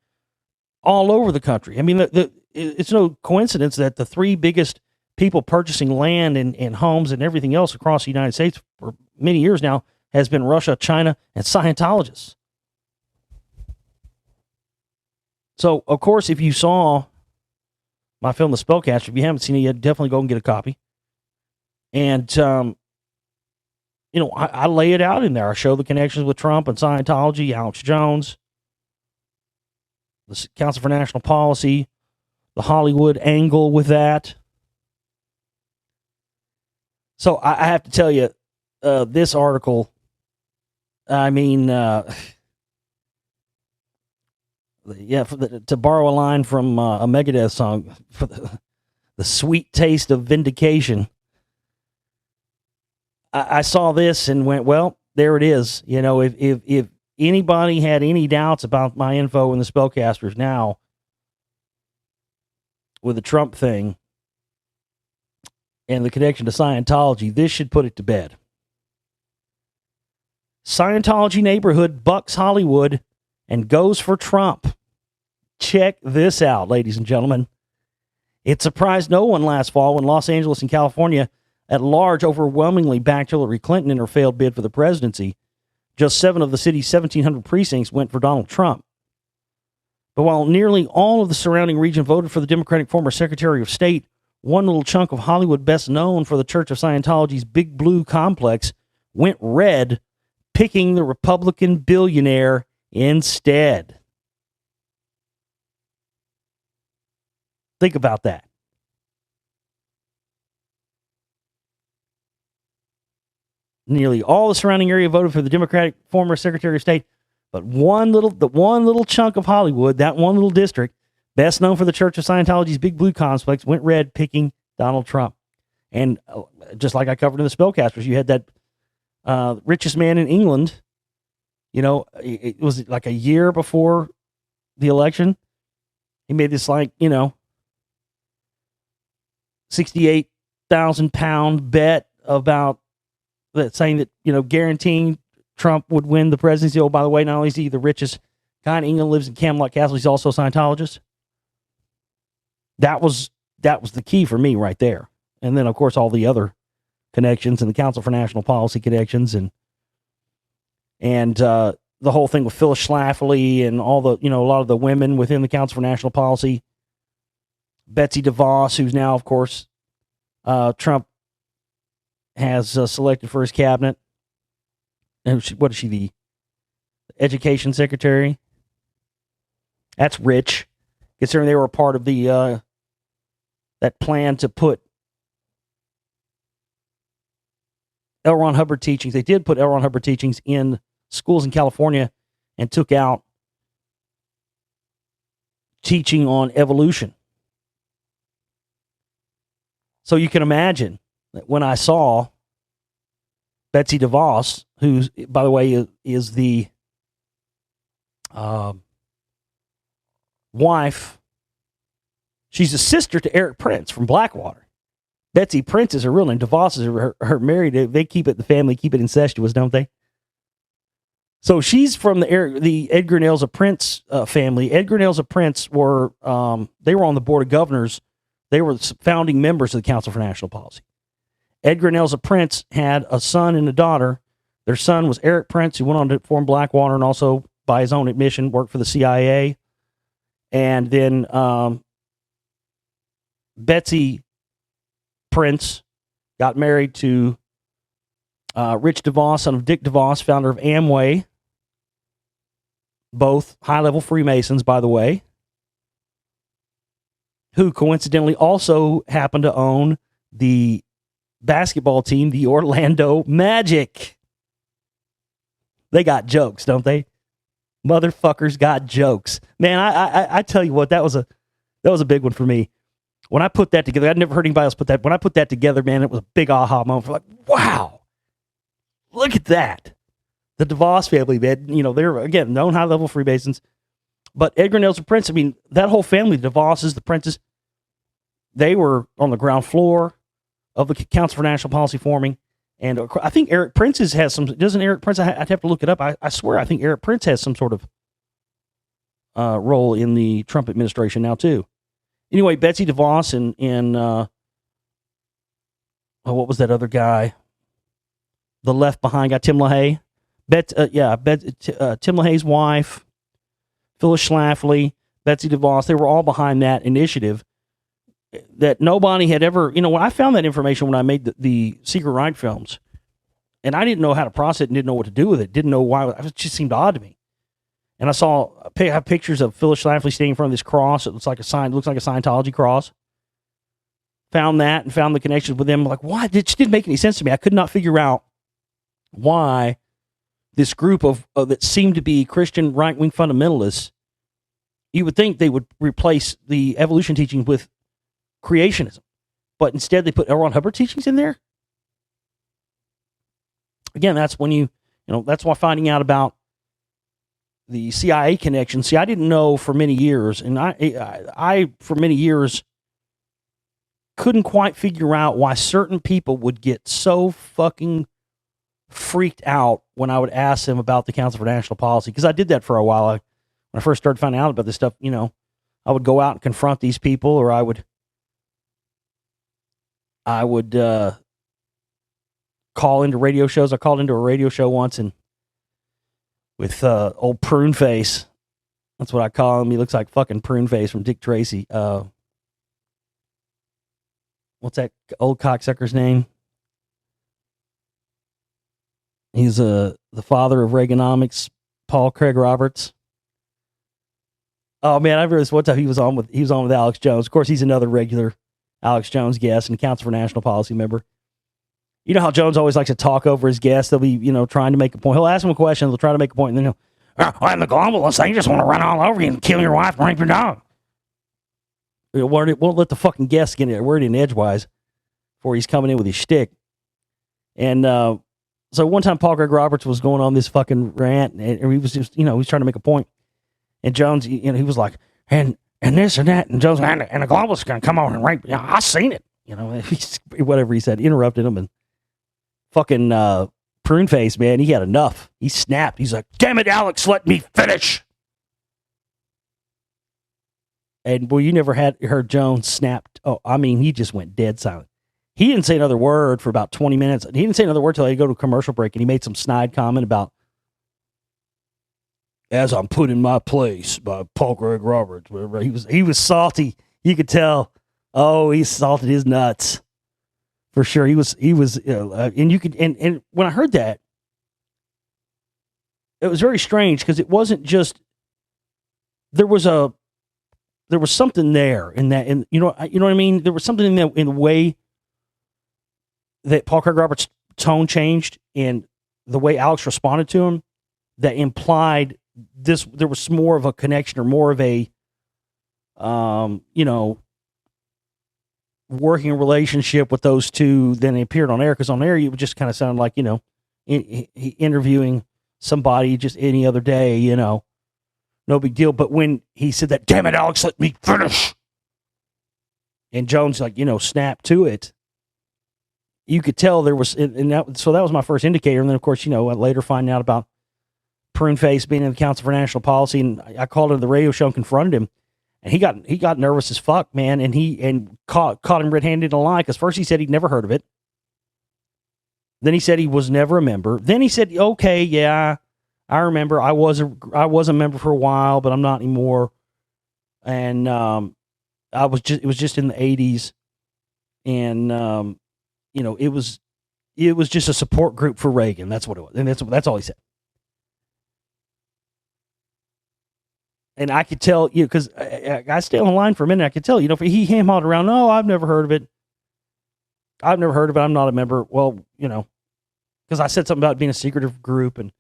all over the country. I mean, it's no coincidence that the three biggest people purchasing land and homes and everything else across the United States for many years now has been Russia, China, and Scientologists. So, of course, if you saw my film, The Spellcaster, if you haven't seen it yet, definitely go and get a copy. And, I lay it out in there. I show the connections with Trump and Scientology, Alex Jones, the Council for National Policy, the Hollywood angle with that. So I have to tell you, this article, I mean, to borrow a line from a Megadeth song, for the sweet taste of vindication. I saw this and went, well, there it is. If anybody had any doubts about my info in the Spellcasters now, with the Trump thing and the connection to Scientology, this should put it to bed. Scientology neighborhood bucks Hollywood and goes for Trump. Check this out, ladies and gentlemen. It surprised no one last fall when Los Angeles and California at large overwhelmingly backed Hillary Clinton in her failed bid for the presidency. Just 7 of the city's 1,700 precincts went for Donald Trump. But while nearly all of the surrounding region voted for the Democratic former Secretary of State, one little chunk of Hollywood best known for the Church of Scientology's Big Blue complex went red, picking the Republican billionaire instead. Think about that. Nearly all the surrounding area voted for the Democratic former Secretary of State, but the one little chunk of Hollywood, that one little district, best known for the Church of Scientology's Big Blue complex, went red, picking Donald Trump. And just like I covered in the Spellcasters, you had that richest man in England. It was like a year before the election. He made this 68,000 pound bet about that, saying that, guaranteeing Trump would win the presidency. Oh, by the way, not only is he the richest guy in England, lives in Camelot Castle, he's also a Scientologist. That was the key for me right there. And then, of course, all the other connections and the Council for National Policy connections and the whole thing with Phyllis Schlafly and all the, a lot of the women within the Council for National Policy. Betsy DeVos, who's now, of course, Trump has selected for his cabinet. And what is she, the education secretary? That's rich, considering they were a part of the that plan to put L. Ron Hubbard teachings. They did put L. Ron Hubbard teachings in schools in California and took out teaching on evolution. So you can imagine that when I saw Betsy DeVos, who, by the way, is the wife, she's a sister to Eric Prince from Blackwater. Betsy Prince is her real name. DeVos is her married. They keep it, the family keep it incestuous, don't they? So she's from the Edgar and Elsa Prince family. Edgar and Elsa Prince were, they were on the board of governors. They were founding members of the Council for National Policy. Edgar and Elsa Prince had a son and a daughter. Their son was Eric Prince, who went on to form Blackwater and also, by his own admission, worked for the CIA. And then Betsy Prince got married to Rich DeVos, son of Dick DeVos, founder of Amway. Both high-level Freemasons, by the way, who coincidentally also happened to own the basketball team, the Orlando Magic. They got jokes, don't they? Motherfuckers got jokes. Man, I tell you what, that was a big one for me. When I put that together, I'd never heard anybody else put that. When I put that together, man, it was a big aha moment. Like, wow, look at that. The DeVos family, man, you know, they're, again, known high-level Freemasons. But Edgar and Elsa Prince, I mean, that whole family, the DeVosses, the Princes, they were on the ground floor of the Council for National Policy forming. And I think Eric Prince's has some, doesn't Eric Prince, I'd have to look it up. I swear, I think Eric Prince has some sort of role in the Trump administration now, too. Anyway, Betsy DeVos and what was that other guy? The left behind guy, Tim LaHaye. Tim LaHaye's wife, Phyllis Schlafly, Betsy DeVos, they were all behind that initiative that nobody had ever, you know, when I found that information when I made the Secret Right films, and I didn't know how to process it and didn't know what to do with it, didn't know why, it just seemed odd to me. And I have pictures of Phyllis Schlafly standing in front of this cross. It looks like a Scientology cross. Found that and found the connections with them. Like, why? It just didn't make any sense to me. I could not figure out why this group of that seemed to be Christian right-wing fundamentalists, you would think they would replace the evolution teaching with creationism. But instead they put L. Ron Hubbard teachings in there. Again, that's when that's why finding out about the CIA connection. See, I didn't know for many years, and I for many years couldn't quite figure out why certain people would get so fucking freaked out when I would ask them about the Council for National Policy, because I did that for a while. When I first started finding out about this stuff, you know, I would go out and confront these people, or I would call into radio shows. I called into a radio show once and with old Prune Face. That's what I call him. He looks like fucking Prune Face from Dick Tracy. What's that old cocksucker's name? He's the father of Reaganomics, Paul Craig Roberts. Oh man, I remember this one time he was on with Alex Jones. Of course, he's another regular Alex Jones guest and Council for National Policy member. You know how Jones always likes to talk over his guests. They'll be, trying to make a point. He'll ask them a question, they'll try to make a point, and then I'm the globalist. I just want to run all over you and kill your wife and rape your dog. It won't let the fucking guest get a word in edgewise before he's coming in with his shtick. And so one time Paul Craig Roberts was going on this fucking rant, and he was just, he was trying to make a point. And Jones, he was like, and this and that, and Jones, and the globalist is going to come over and rape. I seen it. Whatever he said, interrupted him, and fucking Prune Face, man, he had enough. He snapped. He's like, damn it, Alex, let me finish. And boy, you never heard Jones snapped. Oh, I mean, he just went dead silent. He didn't say another word for about 20 minutes. He didn't say another word till he go to a commercial break, and he made some snide comment about, as I'm put in my place by Paul Craig Roberts. He was salty. You could tell. Oh, he salted his nuts. For sure. He was, and you could, and when I heard that, it was very strange because it wasn't just, there was something there in that, and you know what I mean? There was something in that, in the way that Paul Craig Roberts' tone changed and the way Alex responded to him that implied there was more of a connection or more of a you know, working a relationship with those two. Then he appeared on air, because on air, you would just kind of sound like, you know, interviewing somebody just any other day, you know, no big deal. But when he said that, damn it, Alex, let me finish. And Jones, like, you know, snapped to it. You could tell there was, and that, so that was my first indicator. And then, of course, you know, I later find out about Prune Face being in the Council for National Policy, and I called him to the radio show and confronted him, and he got nervous as fuck, man, and caught him red-handed in a lie, because first he said he'd never heard of it, then he said he was never a member, then he said, okay, yeah, I remember, I was a member for a while, but I'm not anymore, and it was just in the 80s, and you know, it was just a support group for Reagan. That's what it was, and that's all he said. And I could tell, you know, because I stayed on the line for a minute. I could tell, you know, he ham-hawed around, no, I've never heard of it. I'm not a member. Well, you know, because I said something about being a secretive group, and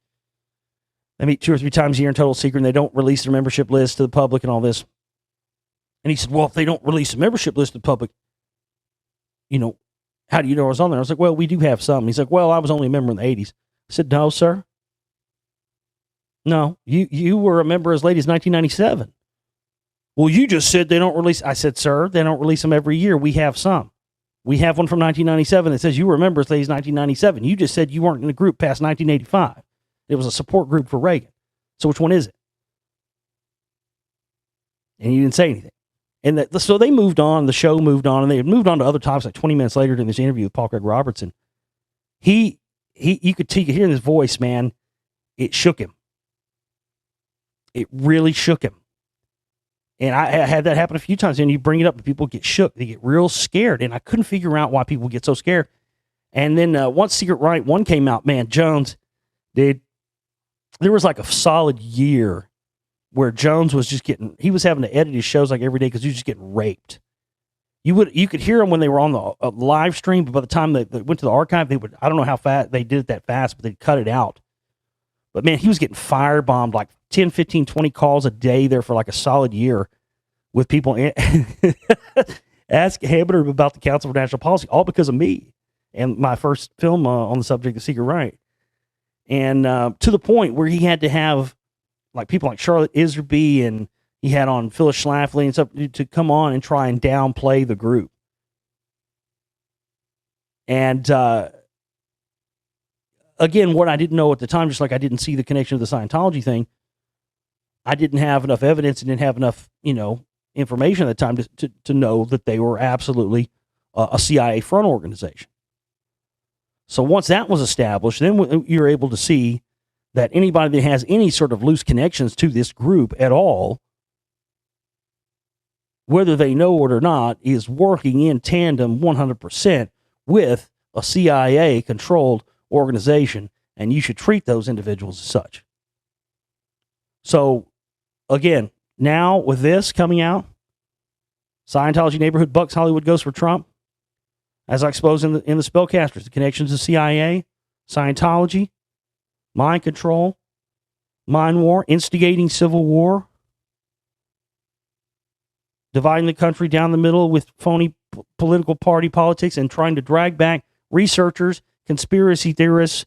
they meet 2 or 3 times a year in total secret, and they don't release their membership list to the public and all this. And he said, well, if they don't release a membership list to the public, you know, how do you know I was on there? I was like, well, we do have some. He's like, well, I was only a member in the 80s. I said, no, sir. No, you were a member as late as 1997. Well, you just said they don't release. I said, sir, they don't release them every year. We have some. We have one from 1997 that says you were a member as late as 1997. You just said you weren't in the group past 1985. It was a support group for Reagan. So which one is it? And you didn't say anything. And so they moved on. The show moved on, and they had moved on to other topics. Like 20 minutes later, in this interview with Paul Craig Robertson, you could hear in his voice, man, it shook him. It really shook him. And I had that happen a few times. And you bring it up, and people get shook. They get real scared. And I couldn't figure out why people get so scared. And then once Secret Right 1 came out, man, Jones, dude, there was like a solid year where Jones was just he was having to edit his shows like every day, because he was just getting raped. You could hear them when they were on the live stream, but by the time they went to the archive, I don't know how fast they did it that fast, but they'd cut it out. But man, he was getting firebombed like 10, 15, 20 calls a day there for like a solid year, with people asking him about the Council for National Policy, all because of me and my first film on the subject of Secret Right. And to the point where he had to have like people like Charlotte Iserby, and he had on Phyllis Schlafly and stuff to come on and try and downplay the group. And again, what I didn't know at the time, just like I didn't see the connection to the Scientology thing, I didn't have enough evidence and didn't have enough, you know, information at the time to know that they were absolutely a CIA front organization. So once that was established, then you're able to see that anybody that has any sort of loose connections to this group at all, whether they know it or not, is working in tandem 100% with a CIA-controlled organization, and you should treat those individuals as such. So, again, now with this coming out, Scientology Neighborhood Bucks Hollywood Ghosts for Trump, as I exposed in the Spellcasters, the connections to CIA, Scientology, mind control, mind war, instigating civil war, dividing the country down the middle with phony political party politics, and trying to drag back researchers, conspiracy theorists,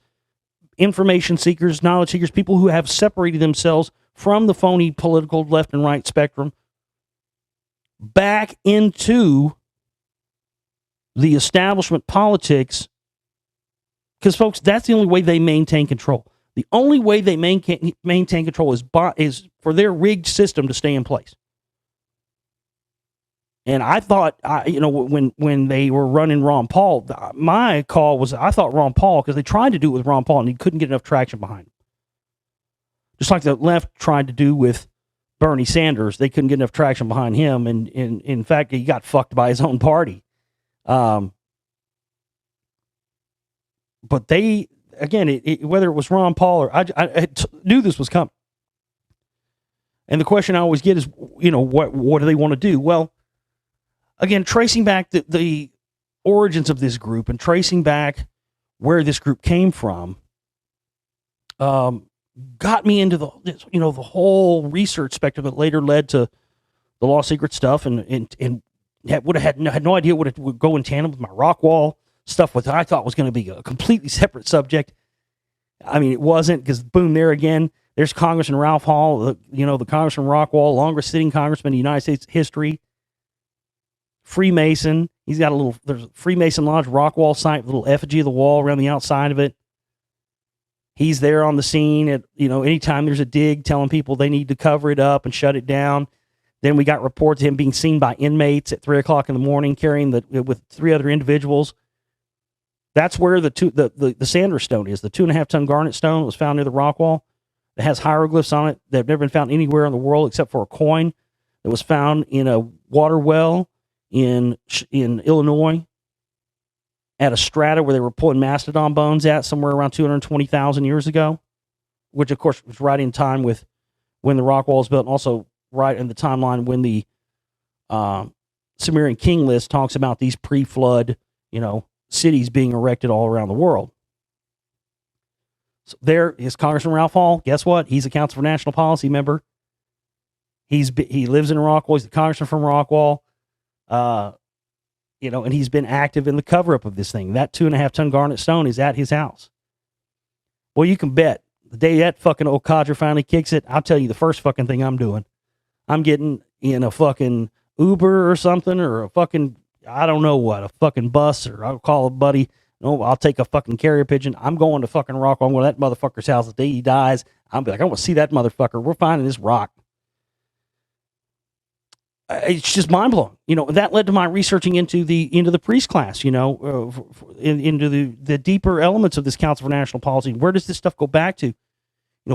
information seekers, knowledge seekers, people who have separated themselves from the phony political left and right spectrum, back into the establishment politics. Because, folks, that's the only way they maintain control. The only way they maintain control is for their rigged system to stay in place. And I thought, when they were running Ron Paul, my call was, I thought Ron Paul, because they tried to do it with Ron Paul and he couldn't get enough traction behind him. Just like the left tried to do with Bernie Sanders, they couldn't get enough traction behind him. And in fact, he got fucked by his own party. But they, again, whether it was Ron Paul or I knew this was coming. And the question I always get is, what do they want to do? Well, again, tracing back the origins of this group and tracing back where this group came from, got me into the whole research spectrum that later led to the law secret stuff, and would have had no idea what it would go in tandem with my Rockwall stuff, what I thought was going to be a completely separate subject. I mean, it wasn't, because boom, there again, there's Congressman Ralph Hall, the Congressman Rockwall, longest sitting congressman in the United States history, Freemason. He's got there's a Freemason Lodge Rockwall site, with a little effigy of the wall around the outside of it. He's there on the scene at, anytime there's a dig, telling people they need to cover it up and shut it down. Then we got reports of him being seen by inmates at 3 o'clock in the morning, carrying with 3 other individuals. That's where the Sandra stone is, the 2.5-ton garnet stone that was found near the Rockwall. It has hieroglyphs on it that have never been found anywhere in the world except for a coin that was found in a water well in Illinois at a strata where they were pulling mastodon bones at, somewhere around 220,000 years ago, which of course was right in time with when the Rockwall was built, and also right in the timeline when the Sumerian king list talks about these pre-flood, cities being erected all around the world. So there is Congressman Ralph Hall. Guess what? He's a Council for National Policy member. He lives in Rockwall. He's the congressman from Rockwall. And he's been active in the cover-up of this thing. That 2.5-ton garnet stone is at his house. Well, you can bet the day that fucking old codger finally kicks it, I'll tell you the first fucking thing I'm doing. I'm getting in a fucking Uber or something, or a fucking, I don't know what, a fucking bus, or I'll call a buddy. No, I'll take a fucking carrier pigeon. I'm going to fucking Rockwall. I'm going to that motherfucker's house the day he dies. I'm like, I want to see that motherfucker. We're finding this rock. It's just mind blowing. That led to my researching into the priest class. Into the deeper elements of this Council for National Policy. Where does this stuff go back to?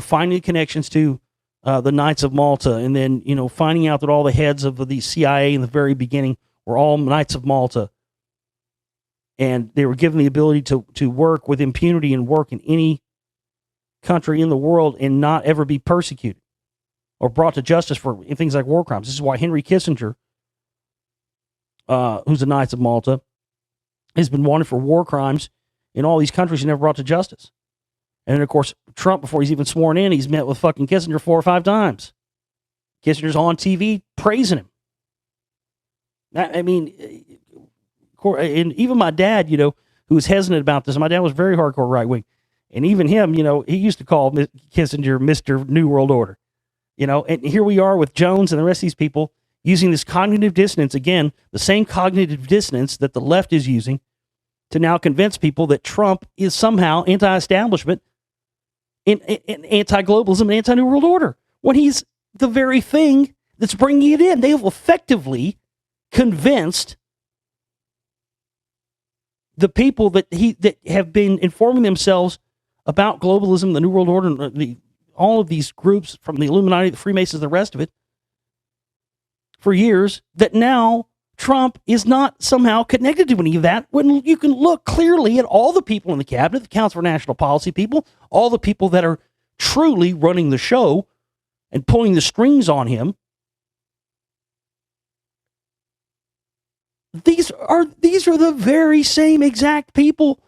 Finding the connections to the Knights of Malta, and then finding out that all the heads of the CIA in the very beginning were all Knights of Malta, and they were given the ability to work with impunity and work in any country in the world and not ever be persecuted or brought to justice for things like war crimes. This is why Henry Kissinger, who's a Knights of Malta, has been wanted for war crimes in all these countries and never brought to justice. And then, of course, Trump, before he's even sworn in, he's met with fucking Kissinger 4 or 5 times. Kissinger's on TV praising him. I mean, and even my dad, who was hesitant about this, my dad was very hardcore right-wing. And even him, he used to call Kissinger Mr. New World Order. And here we are with Jones and the rest of these people using this cognitive dissonance, again, the same cognitive dissonance that the left is using to now convince people that Trump is somehow anti-establishment, and anti-globalism and anti-New World Order, when he's the very thing that's bringing it in. They have effectively convinced the people that have been informing themselves about globalism, the New World Order, and all of these groups from the Illuminati, the Freemasons, the rest of it, for years, that now Trump is not somehow connected to any of that, when you can look clearly at all the people in the cabinet, the Council for National Policy people, all the people that are truly running the show and pulling the strings on him. These are the very same exact people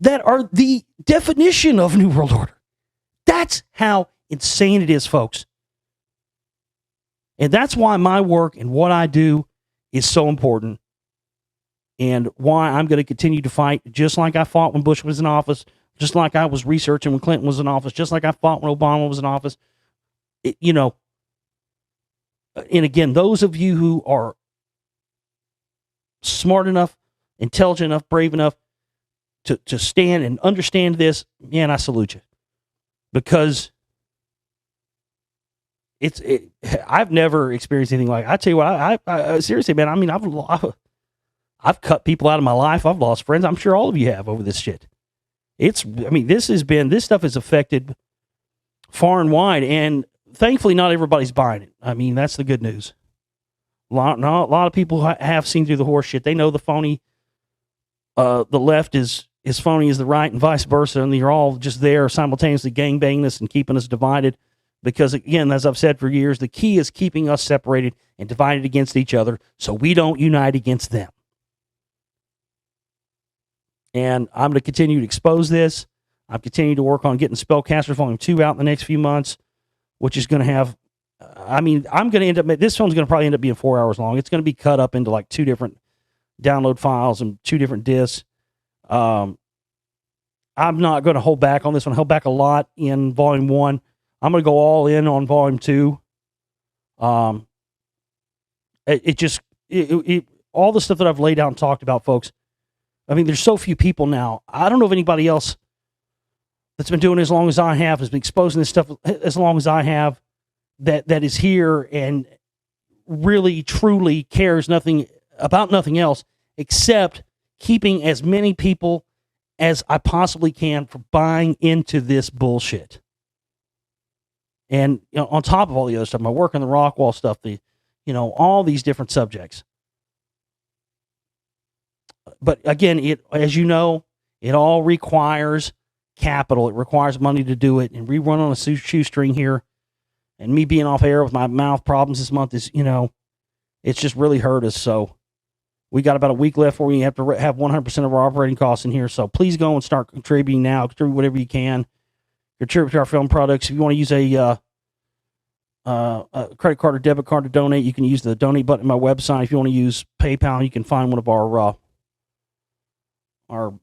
that are the definition of New World Order. That's how insane it is, folks. And that's why my work and what I do is so important, and why I'm going to continue to fight, just like I fought when Bush was in office, just like I was researching when Clinton was in office, just like I fought when Obama was in office. And again, those of you who are smart enough, intelligent enough, brave enough to stand and understand this, man, I salute you. Because I've never experienced anything like it. I tell you what, I seriously, man, I mean, I've cut people out of my life. I've lost friends. I'm sure all of you have over this shit. This stuff has affected far and wide, and thankfully not everybody's buying it. I mean, that's the good news. A lot of people have seen through the horse shit. They know the phony, the left is phony as the right, and vice versa, and you're all just there simultaneously gangbanging us and keeping us divided. Because, again, as I've said for years, the key is keeping us separated and divided against each other so we don't unite against them. And I'm going to continue to expose this. I'm continuing to work on getting Spellcasters Volume 2 out in the next few months, which is going to have I mean, I'm going to end up, this film's going to probably end up being 4 hours long. It's going to be cut up into like 2 different download files and 2 different discs. I'm not going to hold back on this one. I held back a lot in volume 1. I'm going to go all in on volume 2. All the stuff that I've laid out and talked about, folks. I mean, there's so few people now. I don't know if anybody else that's been doing it as long as I have, has been exposing this stuff as long as I have, that is here and really, truly cares nothing about nothing else except keeping as many people as I possibly can from buying into this bullshit. And on top of all the other stuff, my work on the Rockwall stuff, all these different subjects. But again, as you know, it all requires capital. It requires money to do it. And we run on a shoestring here. And me being off air with my mouth problems this month is, it's just really hurt us. So we got about a week left where we have to have 100% of our operating costs in here. So please go and start contributing now. Contribute whatever you can. Contribute to our film products. If you want to use a credit card or debit card to donate, you can use the donate button on my website. If you want to use PayPal, you can find one of our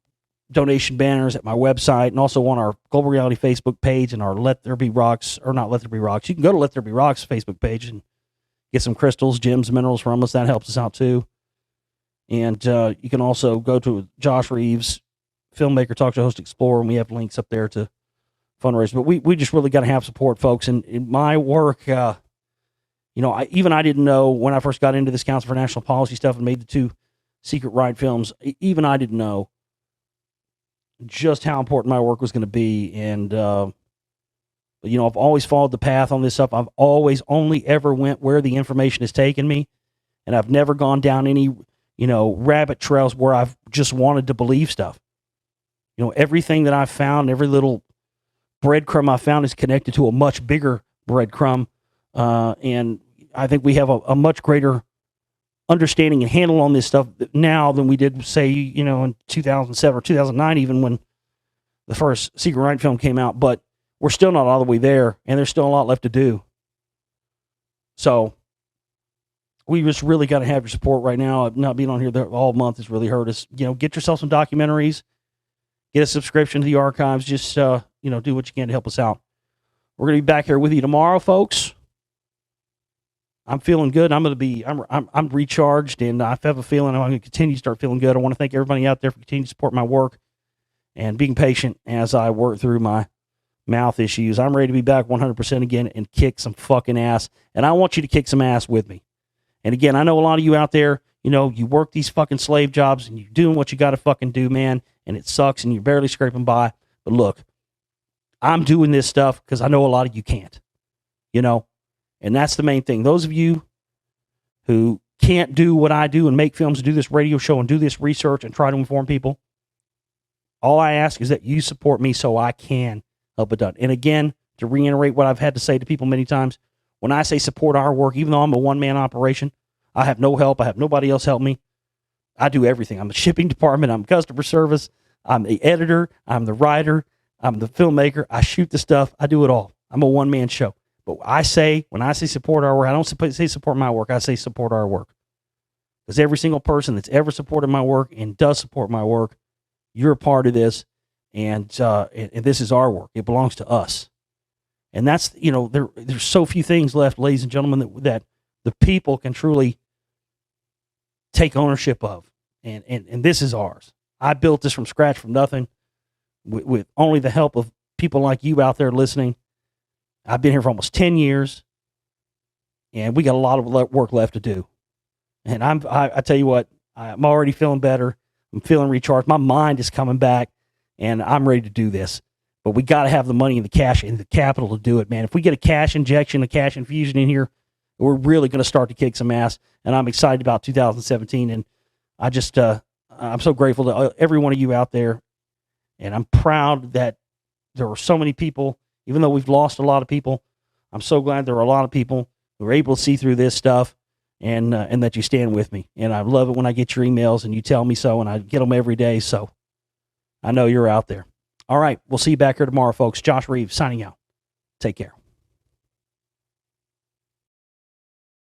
donation banners at my website, and also on our Global Reality Facebook page and our Let There Be Rocks, or not Let There Be Rocks. You can go to Let There Be Rocks Facebook page and get some crystals, gems, minerals from us. That helps us out too. And you can also go to Josh Reeves, filmmaker, talk show host, explorer, and we have links up there to fundraise. But we just really got to have support, folks. And in my work, I didn't know when I first got into this Council for National Policy stuff and made the 2 Secret Ride films. Even I didn't know just how important my work was going to be. And, I've always followed the path on this stuff. I've always only ever went where the information has taken me. And I've never gone down any, rabbit trails where I've just wanted to believe stuff. Everything that I've found, every little breadcrumb I found is connected to a much bigger breadcrumb. And I think we have a much greater understanding and handle on this stuff now than we did, say, in 2007 or 2009, even when the first Secret Ride film came out. But we're still not all the way there, and there's still a lot left to do. So we just really got to have your support right now. Not being on here all month has really hurt us. Get yourself some documentaries, get a subscription to the archives. Just do what you can to help us out. We're going to be back here with you tomorrow, folks. I'm feeling good. I'm recharged, and I have a feeling I'm going to continue to start feeling good. I want to thank everybody out there for continuing to support my work and being patient as I work through my mouth issues. I'm ready to be back 100% again and kick some fucking ass, and I want you to kick some ass with me. And again, I know a lot of you out there, you work these fucking slave jobs, and you're doing what you got to fucking do, man, and it sucks, and you're barely scraping by. But look, I'm doing this stuff because I know a lot of you can't, And that's the main thing. Those of you who can't do what I do and make films and do this radio show and do this research and try to inform people, all I ask is that you support me so I can help it done. And again, to reiterate what I've had to say to people many times, when I say support our work, even though I'm a one-man operation, I have no help. I have nobody else help me. I do everything. I'm the shipping department. I'm customer service. I'm the editor. I'm the writer. I'm the filmmaker. I shoot the stuff. I do it all. I'm a one-man show. But when I say support our work, I don't say support my work. I say support our work. Because every single person that's ever supported my work and does support my work, you're a part of this. And this is our work. It belongs to us. And that's, there's so few things left, ladies and gentlemen, that the people can truly take ownership of. And this is ours. I built this from scratch, from nothing, with only the help of people like you out there listening. I've been here for almost 10 years, and we got a lot of work left to do. And I tell you what, I'm already feeling better. I'm feeling recharged. My mind is coming back, and I'm ready to do this. But we got to have the money and the cash and the capital to do it, man. If we get a cash injection, a cash infusion in here, we're really going to start to kick some ass. And I'm excited about 2017. And I just, I'm so grateful to every one of you out there. And I'm proud that there were so many people, even though we've lost a lot of people. I'm so glad there were a lot of people who were able to see through this stuff and that you stand with me. And I love it when I get your emails and you tell me so, and I get them every day. So I know you're out there. All right. We'll see you back here tomorrow, folks. Josh Reeves signing out. Take care.